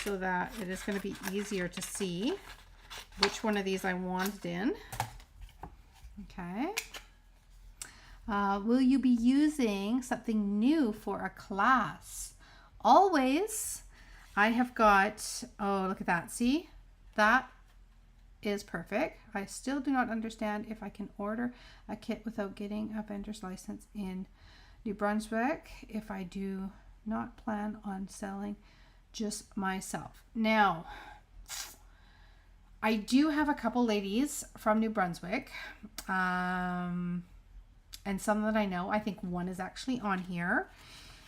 so that it is going to be easier to see which one of these I want in. Okay. Will you be using something new for a class? Always. I have got, oh, look at that. See, that is perfect. I still do not understand if I can order a kit without getting a vendor's license in New Brunswick if I do not plan on selling just myself. Now, I do have a couple ladies from New Brunswick, and some that I know. I think one is actually on here.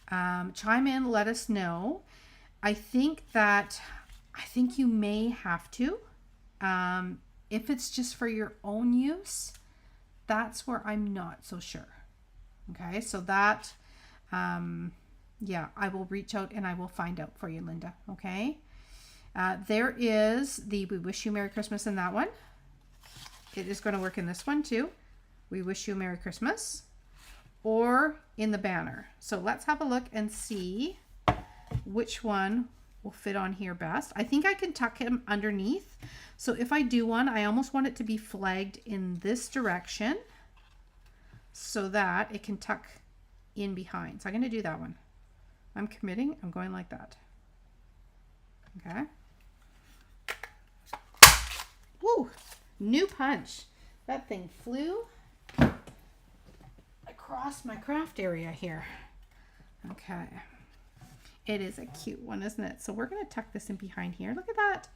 Chime in, let us know. I think you may have to. If it's just for your own use, that's where I'm not so sure. Okay, so that, yeah, I will reach out and I will find out for you, Linda. Okay, there is the We Wish You Merry Christmas in that one. It is going to work in this one too. We Wish You a Merry Christmas, or in the banner. So let's have a look and see which one will fit on here best. I think I can tuck him underneath. So if I do one, I almost want it to be flagged in this direction so that it can tuck in behind. So I'm going to do that one. I'm committing. I'm going like that. Okay. Woo! New punch. That thing flew across my craft area here. Okay. It is a cute one, isn't it? So we're going to tuck this in behind here. Look at that.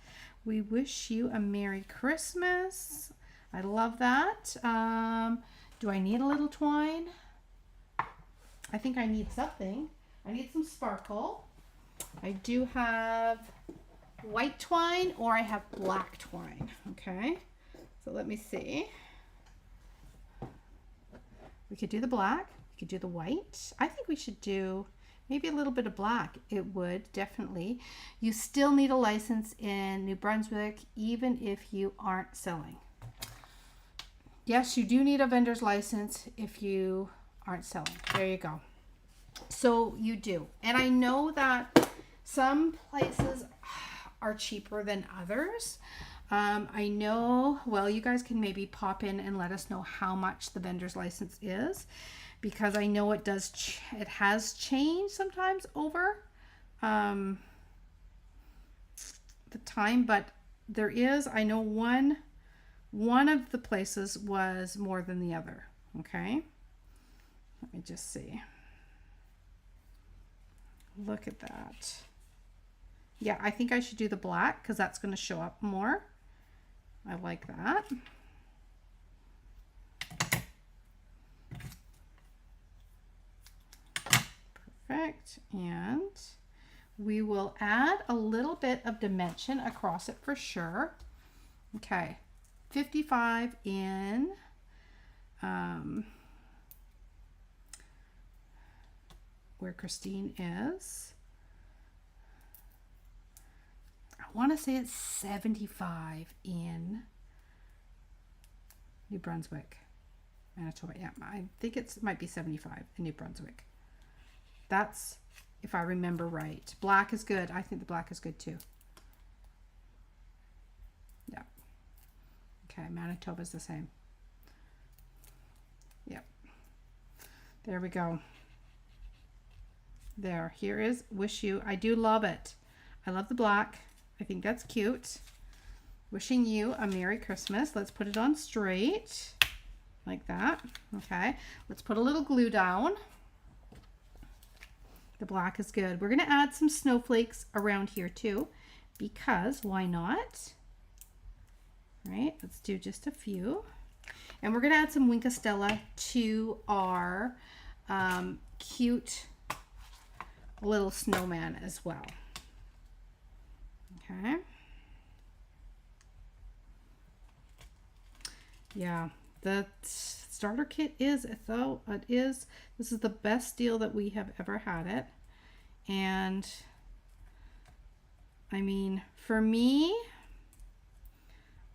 We wish you a Merry Christmas. I love that. Do I need a little twine? I think I need something. I need some sparkle. I do have white twine, or I have black twine. Okay. So let me see. We could do the black. We could do the white. I think we should do maybe a little bit of black. It would definitely. You still need a license in New Brunswick, even if you aren't selling. Yes, you do need a vendor's license if you aren't selling. There you go. So you do. And I know that some places are cheaper than others. I know, well, you guys can maybe pop in and let us know how much the vendor's license is, because I know it does, it has changed sometimes over the time, but there is, I know one of the places was more than the other. Okay. Let me just see. Look at that. Yeah, I think I should do the black because that's going to show up more. I like that. Perfect. And we will add a little bit of dimension across it for sure. Okay, 55 in where Christine is. I want to say it's 75 in New Brunswick, Manitoba. Yeah, I think it might be 75 in New Brunswick. That's, if I remember right. Black is good. I think the black is good too. Yeah. Okay, Manitoba's the same. Yep. There we go. There. Here is Wish You. I do love it. I love the black. I think that's cute. Wishing you a Merry Christmas. Let's put it on straight like that. Okay. Let's put a little glue down. The black is good. We're going to add some snowflakes around here too, because why not? Right. Let's do just a few. And we're going to add some Wink of Stella to our cute little snowman as well. Okay. Yeah, the starter kit is, though, this is the best deal that we have ever had it. And I mean, for me,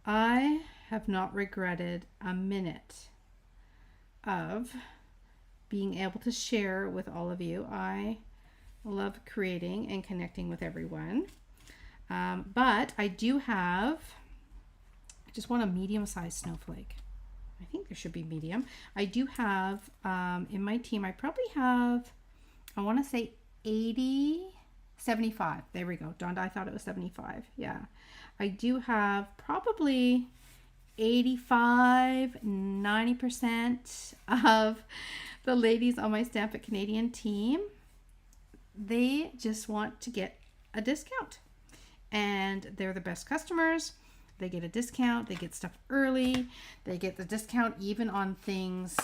I have not regretted a minute of being able to share with all of you. I love creating and connecting with everyone. But I do have, I just want a medium-sized snowflake. I think there should be medium. I do have, in my team, I probably have, I want to say 75. There we go. Donda, I thought it was 75. Yeah. I do have probably 85, 90% of the ladies on my Stamp It Canadian team. They just want to get a discount. And they're the best customers. They get a discount. They get stuff early. They get the discount even on things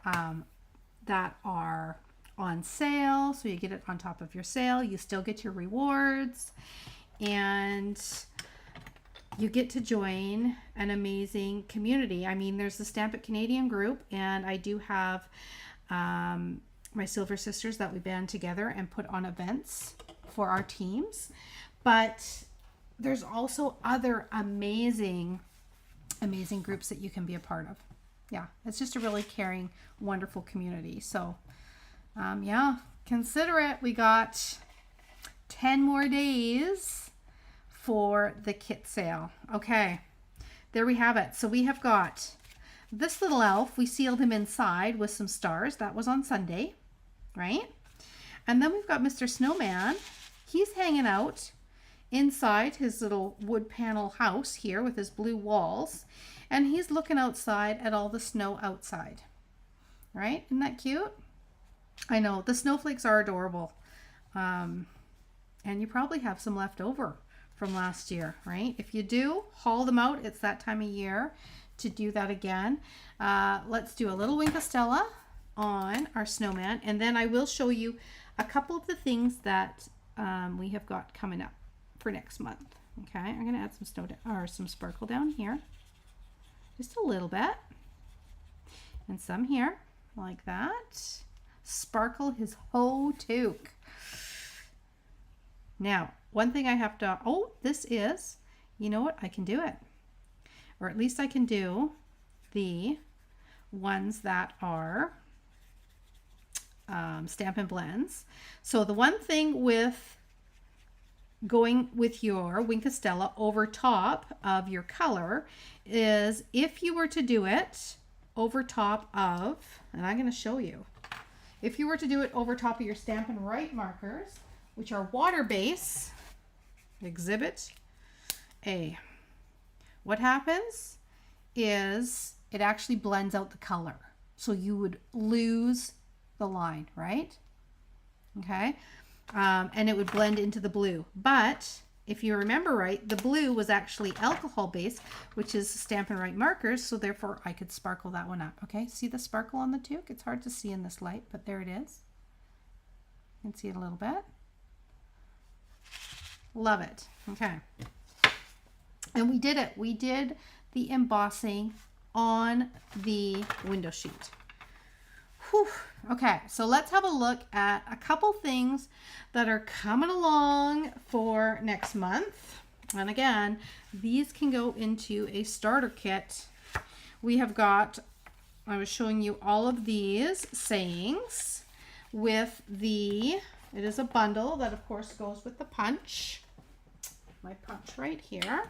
that are on sale. So you get it on top of your sale. You still get your rewards. And you get to join an amazing community. I mean, there's the Stamp It Canadian group. And I do have my Silver Sisters that we band together and put on events for our teams. But there's also other amazing groups that you can be a part of. Yeah, it's just a really caring, wonderful community. So, yeah, consider it. We got 10 more days for the kit sale. Okay, there we have it. So we have got this little elf. We sealed him inside with some stars. That was on Sunday, right? And then we've got Mr. Snowman. He's hanging out inside his little wood panel house here with his blue walls, and he's looking outside at all the snow outside. Right? Isn't that cute? I know, the snowflakes are adorable. And you probably have some left over from last year, right? If you do, haul them out. It's that time of year to do that again. Let's do a little Wink of Stella on our snowman, and then I will show you a couple of the things that we have got coming up for next month. Okay, I'm going to add some snow or some sparkle down here, just a little bit, and some here like that. Sparkle his whole toque. Now, one thing I have to, this is, you know what, I can do it, or at least I can do the ones that are Stampin' Blends. So the one thing with going with your Wink of Stella over top of your color is if you were to do it over top of, and I'm going to show you, if you were to do it over top of your Stampin' Write markers, which are water base, Exhibit A, what happens is it actually blends out the color. So you would lose the line, right? Okay. And it would blend into the blue. But if you remember right, the blue was actually alcohol based, which is Stampin' Write markers. So therefore I could sparkle that one up. Okay. See the sparkle on the toque? It's hard to see in this light, but there it is. You can see it a little bit. Love it. Okay. And we did it. We did the embossing on the window sheet. Whew. Okay, so let's have a look at a couple things that are coming along for next month. And again, these can go into a starter kit. We have got, I was showing you all of these sayings with it is a bundle that of course goes with the punch. My punch right here.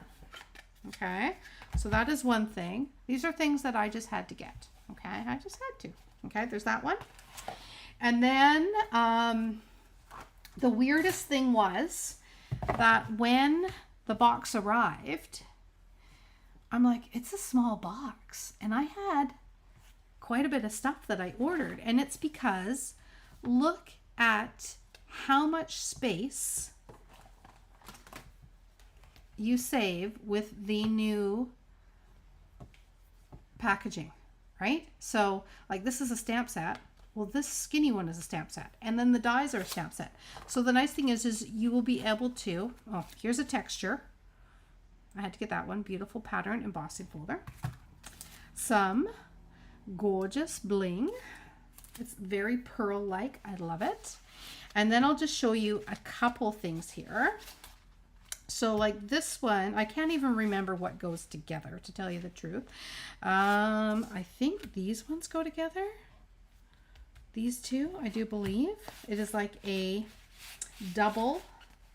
Okay, so that is one thing. These are things that I just had to get. Okay, I just had to. Okay, there's that one. And then the weirdest thing was that when the box arrived, I'm like, it's a small box. And I had quite a bit of stuff that I ordered. And it's because look at how much space you save with the new packaging, right? So like this is a stamp set. Well, this skinny one is a stamp set. And then the dies are a stamp set. So the nice thing is you will be able to, oh, here's a texture. I had to get that one. Beautiful pattern embossing folder. Some gorgeous bling. It's very pearl-like. I love it. And then I'll just show you a couple things here. So like this one, I can't even remember what goes together, to tell you the truth. I think these ones go together. These two, I do believe. It is like a double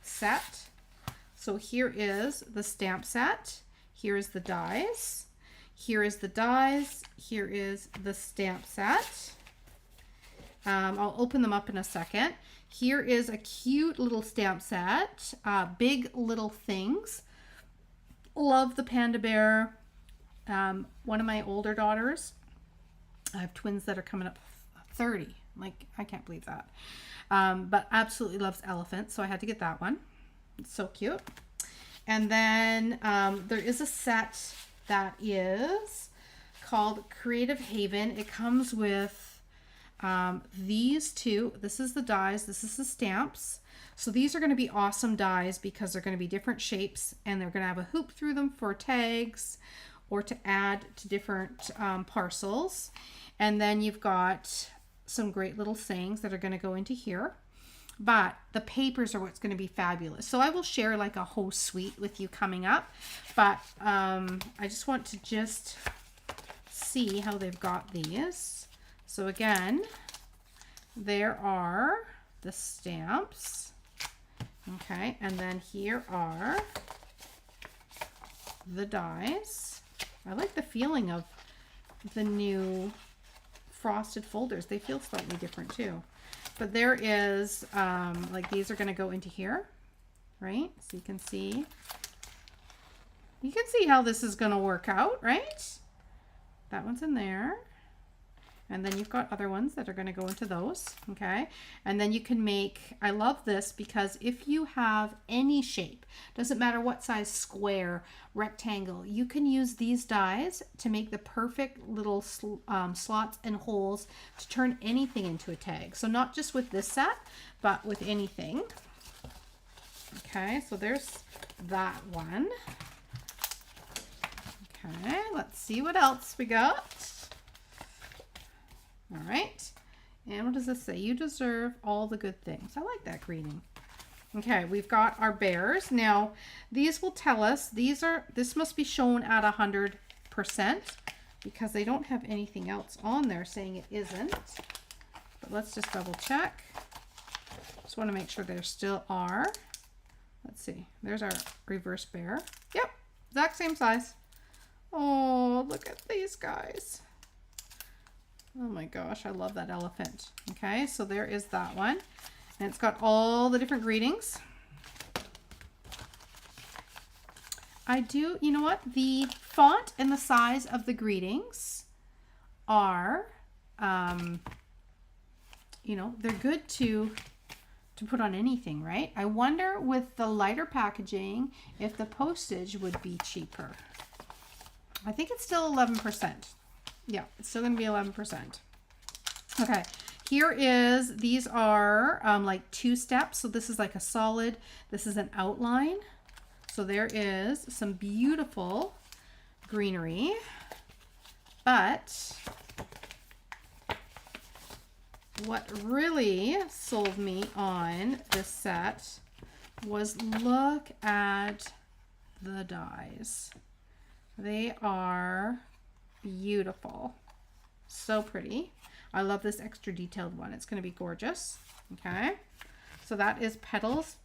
set. So here is the stamp set. Here is the dies. Here is the dies. Here is the stamp set. I'll open them up in a second. Here is a cute little stamp set. Big Little Things. Love the panda bear. One of my older daughters, I have twins that are coming up 30. Like, I can't believe that. But absolutely loves elephants, so I had to get that one. It's so cute. And then there is a set that is called Creative Haven. It comes with these two. This is the dies, this is the stamps. So these are going to be awesome dies because they're going to be different shapes and they're going to have a hoop through them for tags or to add to different parcels. And then you've got some great little sayings that are going to go into here. But the papers are what's going to be fabulous. So I will share like a whole suite with you coming up. But I just want to see how they've got these. So again, there are the stamps, okay, and then here are the dies. I like the feeling of the new frosted folders. They feel slightly different too. But there is, like these are going to go into here, right? So you can see how this is going to work out, right? That one's in there. And then you've got other ones that are going to go into those, okay? And then you can make, I love this because if you have any shape, doesn't matter what size, square, rectangle, you can use these dies to make the perfect little slots and holes to turn anything into a tag. So not just with this set, but with anything. Okay, so there's that one. Okay, let's see what else we got. All right, and what does this say? You deserve all the good things. I like that greeting. Okay, we've got our bears. Now, these will tell us, this must be shown at 100% because they don't have anything else on there saying it isn't. But let's just double check. Just want to make sure there still are. Let's see, there's our reverse bear. Yep, exact same size. Oh, look at these guys. Oh my gosh, I love that elephant. Okay, so there is that one. And it's got all the different greetings. You know what? The font and the size of the greetings are, you know, they're good to put on anything, right? I wonder with the lighter packaging if the postage would be cheaper. I think it's still 11%. Yeah, it's still going to be 11%. Okay, these are like 2 steps. So this is like a solid, this is an outline. So there is some beautiful greenery, but what really sold me on this set was look at the dies. They are beautiful. So pretty. I love this extra detailed one. It's going to be gorgeous. Okay. So that is Petals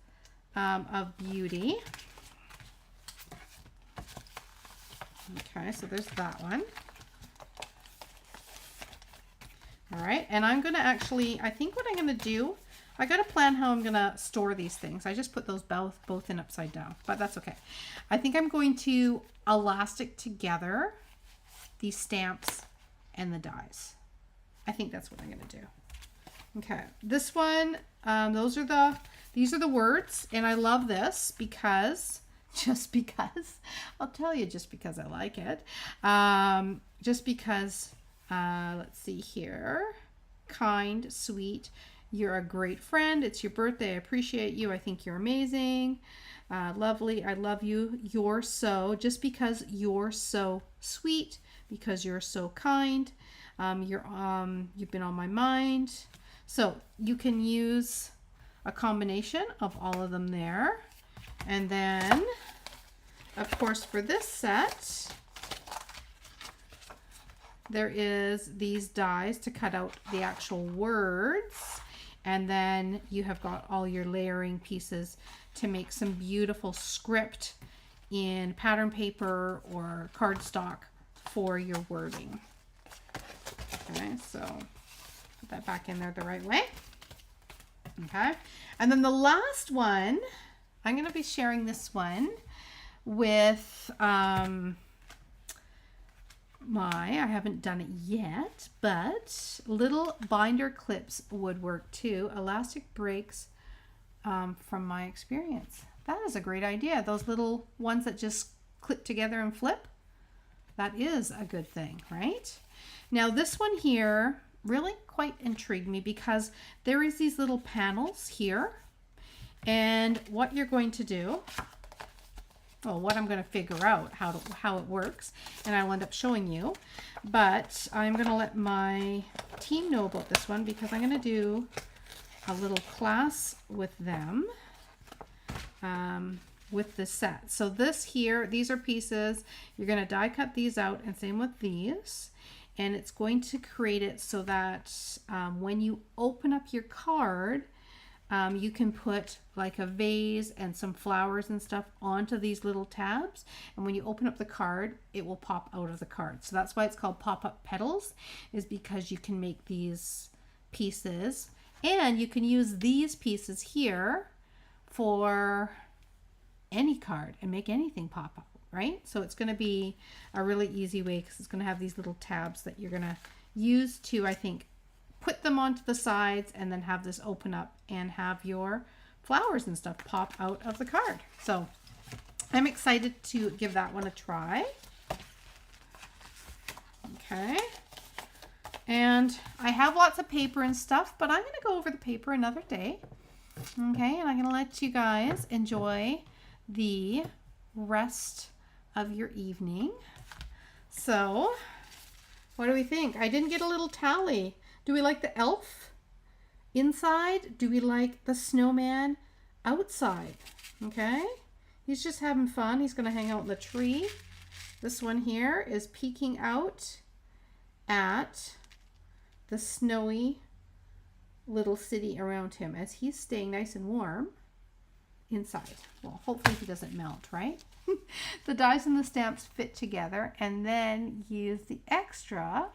of Beauty. Okay. So there's that one. All right. And I'm going to actually, I think what I'm going to do, I got to plan how I'm going to store these things. I just put those both in upside down, but that's okay. I think I'm going to elastic together these stamps and the dies. I think that's what I'm going to do. Okay. This one, these are the words, and I love this because, just because, I'll tell you just because I like it. Just because, let's see here. Kind, sweet. You're a great friend. It's your birthday. I appreciate you. I think you're amazing. Lovely. I love you. You're so, just because you're so sweet, because you're so kind. You've been on my mind. So you can use a combination of all of them there. And then, of course, for this set, there is these dies to cut out the actual words. And then you have got all your layering pieces to make some beautiful script in pattern paper or cardstock for your wording. Okay, so put that back in there the right way. Okay, and then the last one, I'm going to be sharing this one with I haven't done it yet, but little binder clips would work too. Elastic breaks from my experience. That is a great idea. Those little ones that just clip together and flip. That is a good thing, right? Now this one here really quite intrigued me because there is these little panels here. And what you're going to do, well, what I'm going to figure out how it works, and I'll end up showing you, but I'm going to let my team know about this one because I'm going to do a little class with them with this set. So this here, these are pieces, you're going to die cut these out, and same with these, and it's going to create it so that when you open up your card, you can put like a vase and some flowers and stuff onto these little tabs. And when you open up the card, it will pop out of the card. So that's why it's called pop-up petals, is because you can make these pieces. And you can use these pieces here for any card and make anything pop up, right? So it's going to be a really easy way because it's going to have these little tabs that you're going to use to, I think, put them onto the sides and then have this open up and have your flowers and stuff pop out of the card. So I'm excited to give that one a try. Okay. And I have lots of paper and stuff, but I'm going to go over the paper another day. Okay. And I'm going to let you guys enjoy the rest of your evening. So what do we think? I didn't get a little tally. Do we like the elf inside? Do we like the snowman outside? Okay. He's just having fun. He's going to hang out in the tree. This one here is peeking out at the snowy little city around him as he's staying nice and warm inside. Well, hopefully he doesn't melt, right? The dies and the stamps fit together, and then use the extra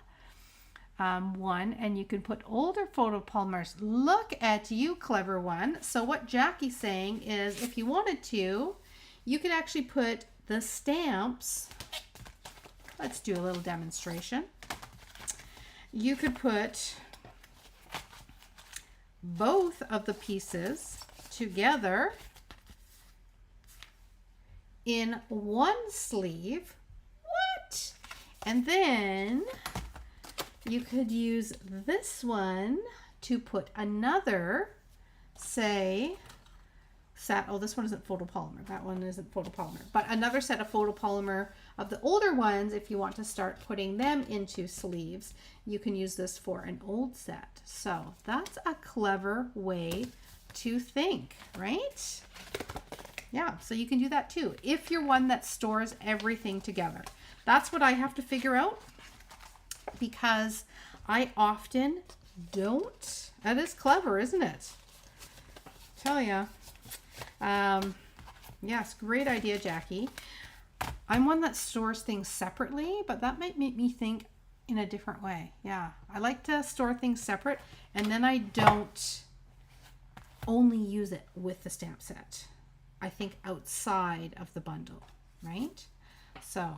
one, and you can put older photopolymers. Look at you, clever one. So what Jackie's saying is if you wanted to, you could actually put the stamps. Let's do a little demonstration. You could put both of the pieces together in one sleeve. What? And then you could use this one to put another, say, set, oh, this one isn't photopolymer, that one isn't photopolymer, but another set of photopolymer of the older ones, if you want to start putting them into sleeves, you can use this for an old set. So that's a clever way to think, right? Yeah, so you can do that too. If you're one that stores everything together. That's what I have to figure out, because I often don't. That is clever, isn't it? Tell ya. Yes, great idea, Jackie. I'm one that stores things separately, but that might make me think in a different way. Yeah, I like to store things separate, and then I don't only use it with the stamp set. I think outside of the bundle, right? So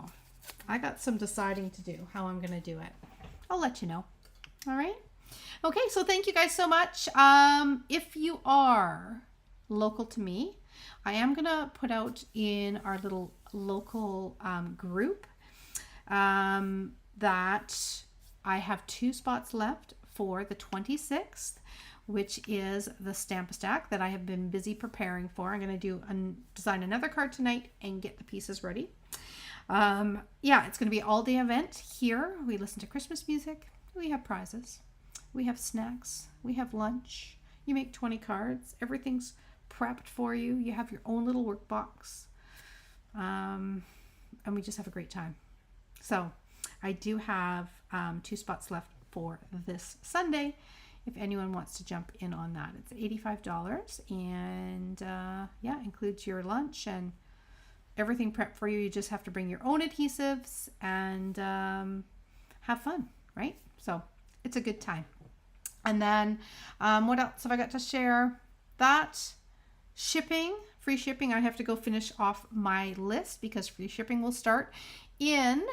I got some deciding to do how I'm going to do it. I'll let you know. All right. Okay, so thank you guys so much. If you are local to me, I am going to put out in our little local group that I have 2 spots left for the 26th, which is the stamp stack that I have been busy preparing for. I'm going to design another card tonight and get the pieces ready. Yeah, it's going to be an all-day event here. We listen to Christmas music. We have prizes. We have snacks. We have lunch. You make 20 cards. Everything's prepped for you. You have your own little workbox. And we just have a great time. So I do have 2 spots left for this Sunday. If anyone wants to jump in on that, it's $85, and yeah, includes your lunch and everything prepped for you. You just have to bring your own adhesives and have fun, right? So it's a good time. And then what else have I got to share? That shipping, free shipping, I have to go finish off my list, because free shipping will start in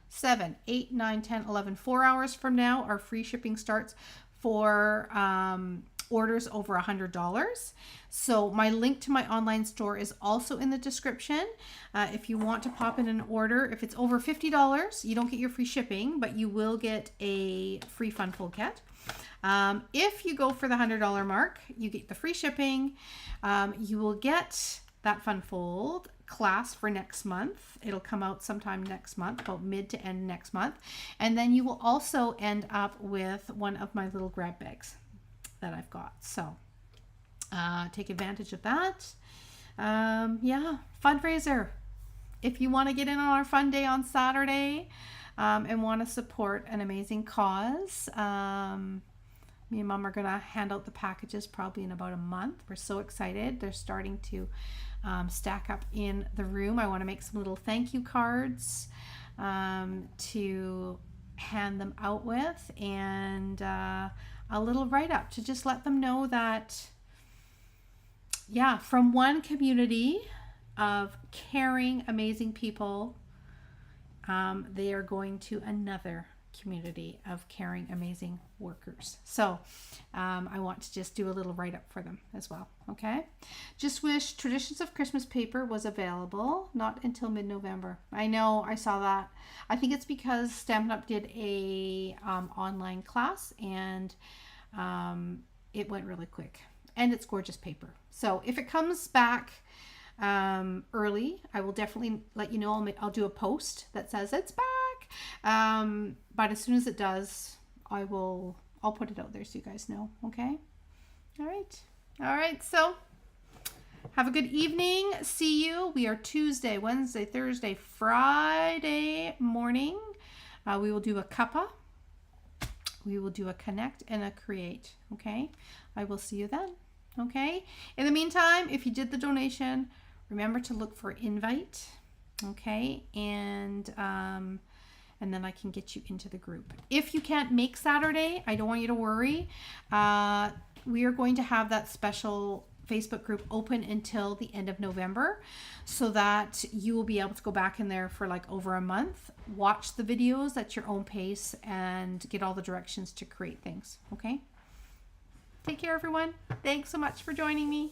7, 8, 9, 10, 11, 4 hours from now. Our free shipping starts for orders over $100. So my link to my online store is also in the description. If you want to pop in an order, if it's over $50, you don't get your free shipping, but you will get a free fun full kit. If you go for the $100 mark, you get the free shipping. You will get that fun fold class for next month. It'll come out sometime next month, about mid to end next month. And then you will also end up with one of my little grab bags that I've got. So take advantage of that. Yeah, fundraiser. If you want to get in on our fun day on Saturday and want to support an amazing cause, me and Mom are going to hand out the packages probably in about a month. We're so excited. They're starting to stack up in the room. I want to make some little thank you cards to hand them out with, and a little write-up to just let them know that, yeah, from one community of caring, amazing people, they are going to another community of caring, amazing workers. So I want to just do a little write-up for them as well. Okay. Just wish Traditions of Christmas paper was available, not until mid-November. I know, I saw that. I think it's because Stampin' Up! Did a online class, and it went really quick, and it's gorgeous paper. So if it comes back early, I will definitely let you know. I'll do a post that says it's back. But as soon as it does, I'll put it out there so you guys know. Okay. All right. So have a good evening. See you. We are Tuesday, Wednesday, Thursday, Friday morning. We will do a cuppa. We will do a connect and a create. Okay. I will see you then. Okay. In the meantime, if you did the donation, remember to look for invite. Okay. And then I can get you into the group. If you can't make Saturday, I don't want you to worry. We are going to have that special Facebook group open until the end of November, so that you will be able to go back in there for like over a month, watch the videos at your own pace, and get all the directions to create things. Okay? Take care, everyone. Thanks so much for joining me.